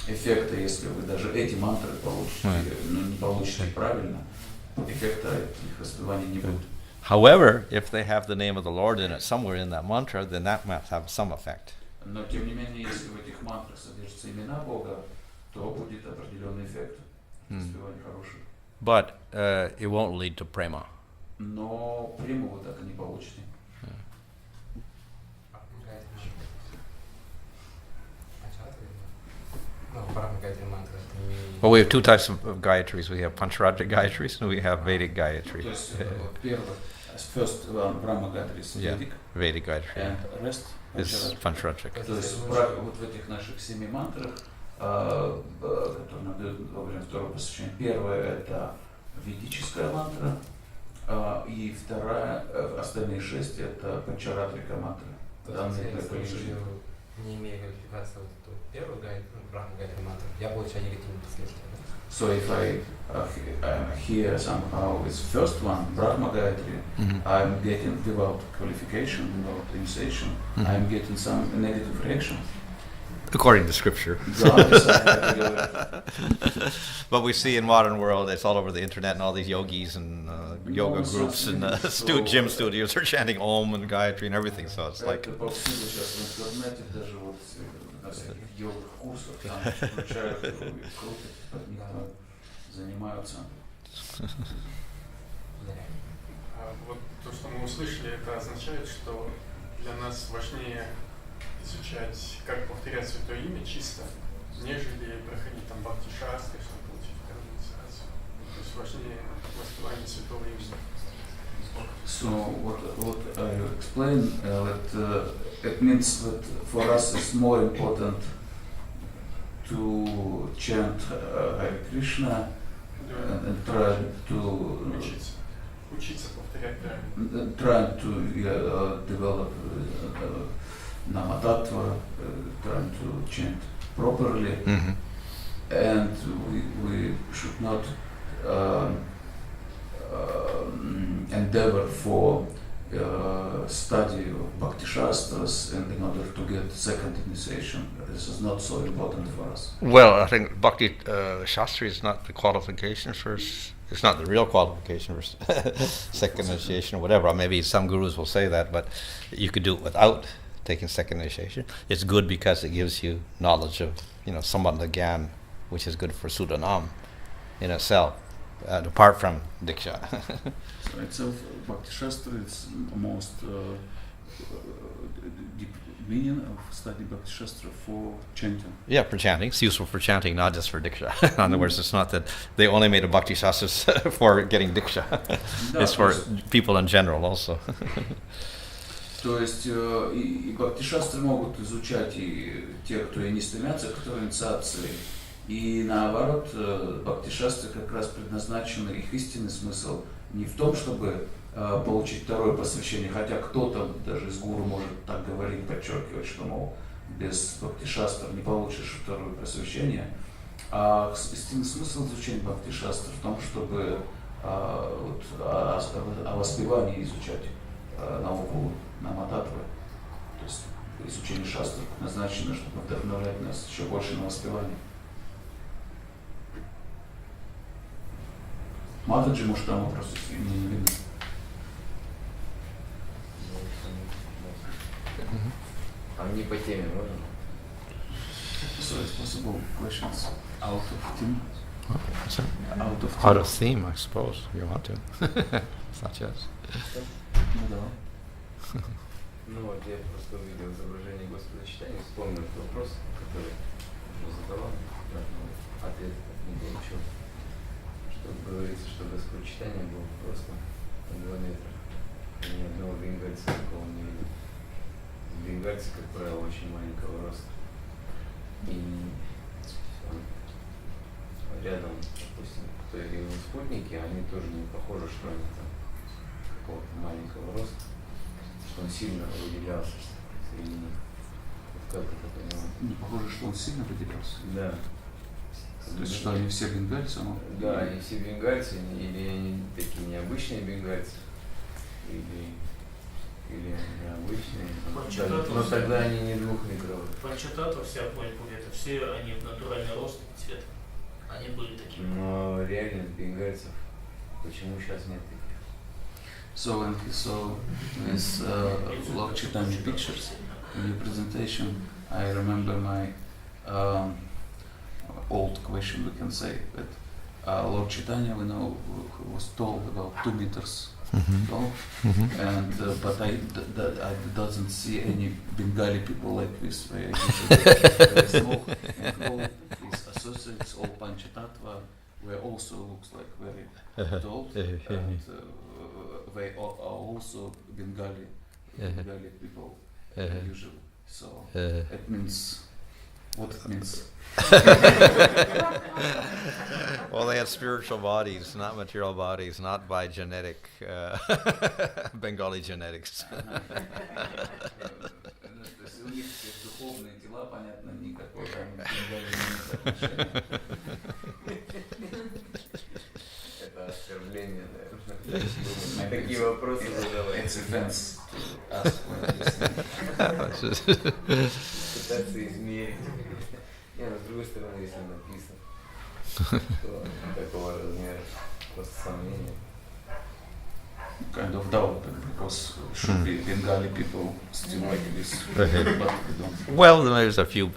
эффекта, если вы даже эти мантры получите, но не получите правильно, эффекта их воспевания не будет.
However, if they have the name of the Lord in it somewhere in that mantra, then that might have some effect.
Но тем не менее, если в этих мантрах содержатся имена Бога, то будет определенный эффект. Воспевание хорошее.
But it won't lead to prema.
Но прему вы так и не получите.
Well, we have two types of Gayatris. We have Pancharatric Gayatris and we have Vedic Gayatri.
То есть first Brahma Gayatri is Vedic,
Vedic Gayatri
and rest
is Pancharatric.
То есть вот в этих наших 7 мантрах, которые нам дают во время второго посвящения, первая это ведическая мантра, и вторая, остальные 6 это Панчаратрика мантра.
Не имея квалификации вот эту первую Брахма Гайатри мантру, я получаю негативные последствия.
So if I hear somehow it's first one, Brahma Gayatri, I'm getting without qualification, without initiation, I'm getting some negative reaction.
According to scripture. But we see in modern world, it's all over the internet, and all these yogis and yoga groups and gym studios are chanting Om and Gayatri and everything. So it's like.
Вот то, что мы услышали, это означает, что для нас важнее изучать, как повторять святое имя чисто, нежели проходить там бхакти-шастры, чтобы получить инициацию. То есть важнее воспевание святого имени.
So what I explain that it means that for us it's more important to chant Hare Krishna and try to
учиться повторять правильно.
Try to develop Namatattva, trying to chant properly, and we should not endeavor for study of Bhakti Shastras and in order to get second initiation. This is not so important for us.
Well, I think Bhakti Shastri is not the qualification for. It's not the real qualification for second initiation or whatever. Or maybe some gurus will say that, but you could do it without taking second initiation. It's good because it gives you knowledge of, Sambandha Gyan, which is good for Sudanam in itself, apart from Diksha.
So itself, Bhakti Shastra is most deep meaning of study Bhakti Shastra for chanting.
Yeah, for chanting. It's useful for chanting, not just for Diksha. In other words, it's not that they only made a Bhakti Shastras for getting Diksha. It's for people in general also.
То есть и Бхакти-шастры могут изучать и те, кто и не стремятся к инициации, И наоборот, бхакти-шастры как раз предназначены, их истинный смысл не в том, чтобы получить второе посвящение, хотя кто-то даже из гуру может так говорить, подчеркивать, что, мол, без бхакти-шастр не получишь второе посвящение. А истинный смысл изучения бхакти-шастр в том, чтобы о воспевании изучать науку намататвы. То есть изучение шастр назначено, чтобы вдохновлять нас еще больше на воспевание. Матаджи, может, там вопросы не видно.
А мне по теме можно?
So it's possible questions out of theme?
Out of theme, I suppose, you want to. It's not yours.
Ну да.
Ну вот я просто увидел изображение Господа читания, вспомнил этот вопрос, который уже задавал, ответ не получил. Что говорится, что Господь читания был просто на 2 метра. Ни одного бенгальца такого не видел. Бенгальцы, как правило, очень маленького роста. И рядом, допустим, его спутники, они тоже не похожи, что они там какого-то маленького роста, что он сильно выделялся среди них. Как это понимать?
Не похоже, что он сильно выделялся.
Да.
То есть, что они все бенгальцы, но...
Да, они все бенгальцы, или они такие необычные бенгальцы, или необычные. Но тогда они не 2-метровые.
Панчататва, вся это все они в натуральный рост и цвет. Они были такими.
Но реально бенгальцев почему сейчас нет таких?
So when he saw his Lord Chaitanya pictures in your presentation, I remember my old question, we can say, that Lord Chaitanya, we know, was tall, about 2 meters tall, and but I doesn't see any Bengali people like this, very small, and all his associates, all Panchatattva, were also looks like very tall, and they are also Bengali people usually. So it means what it means.
Well, they had spiritual bodies, not material bodies, not by genetic, Bengali genetics.
Это оскорбление, наверное. Такие вопросы задавать.
It's offense to ask when
Пытаться измерить. Не, но с другой стороны, если написано, что такого размера, просто сомнение.
Kind of doubt, because should be Bengali people still like this, but we don't.
Well, there's a few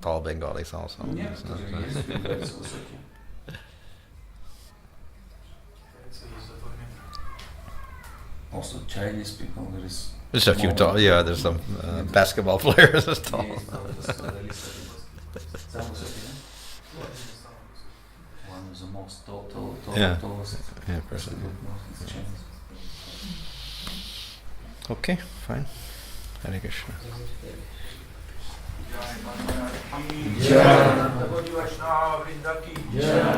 tall Bengalis also.
Некоторые есть бенгальцы высокие. Also Chinese people, there is.
There's a few tall, yeah, there's some basketball players that's tall.
One of the most tallest
Yeah, person. Okay, fine. Hare Krishna.
Jai Bhanu Vaishnava Vrinda ki Jai.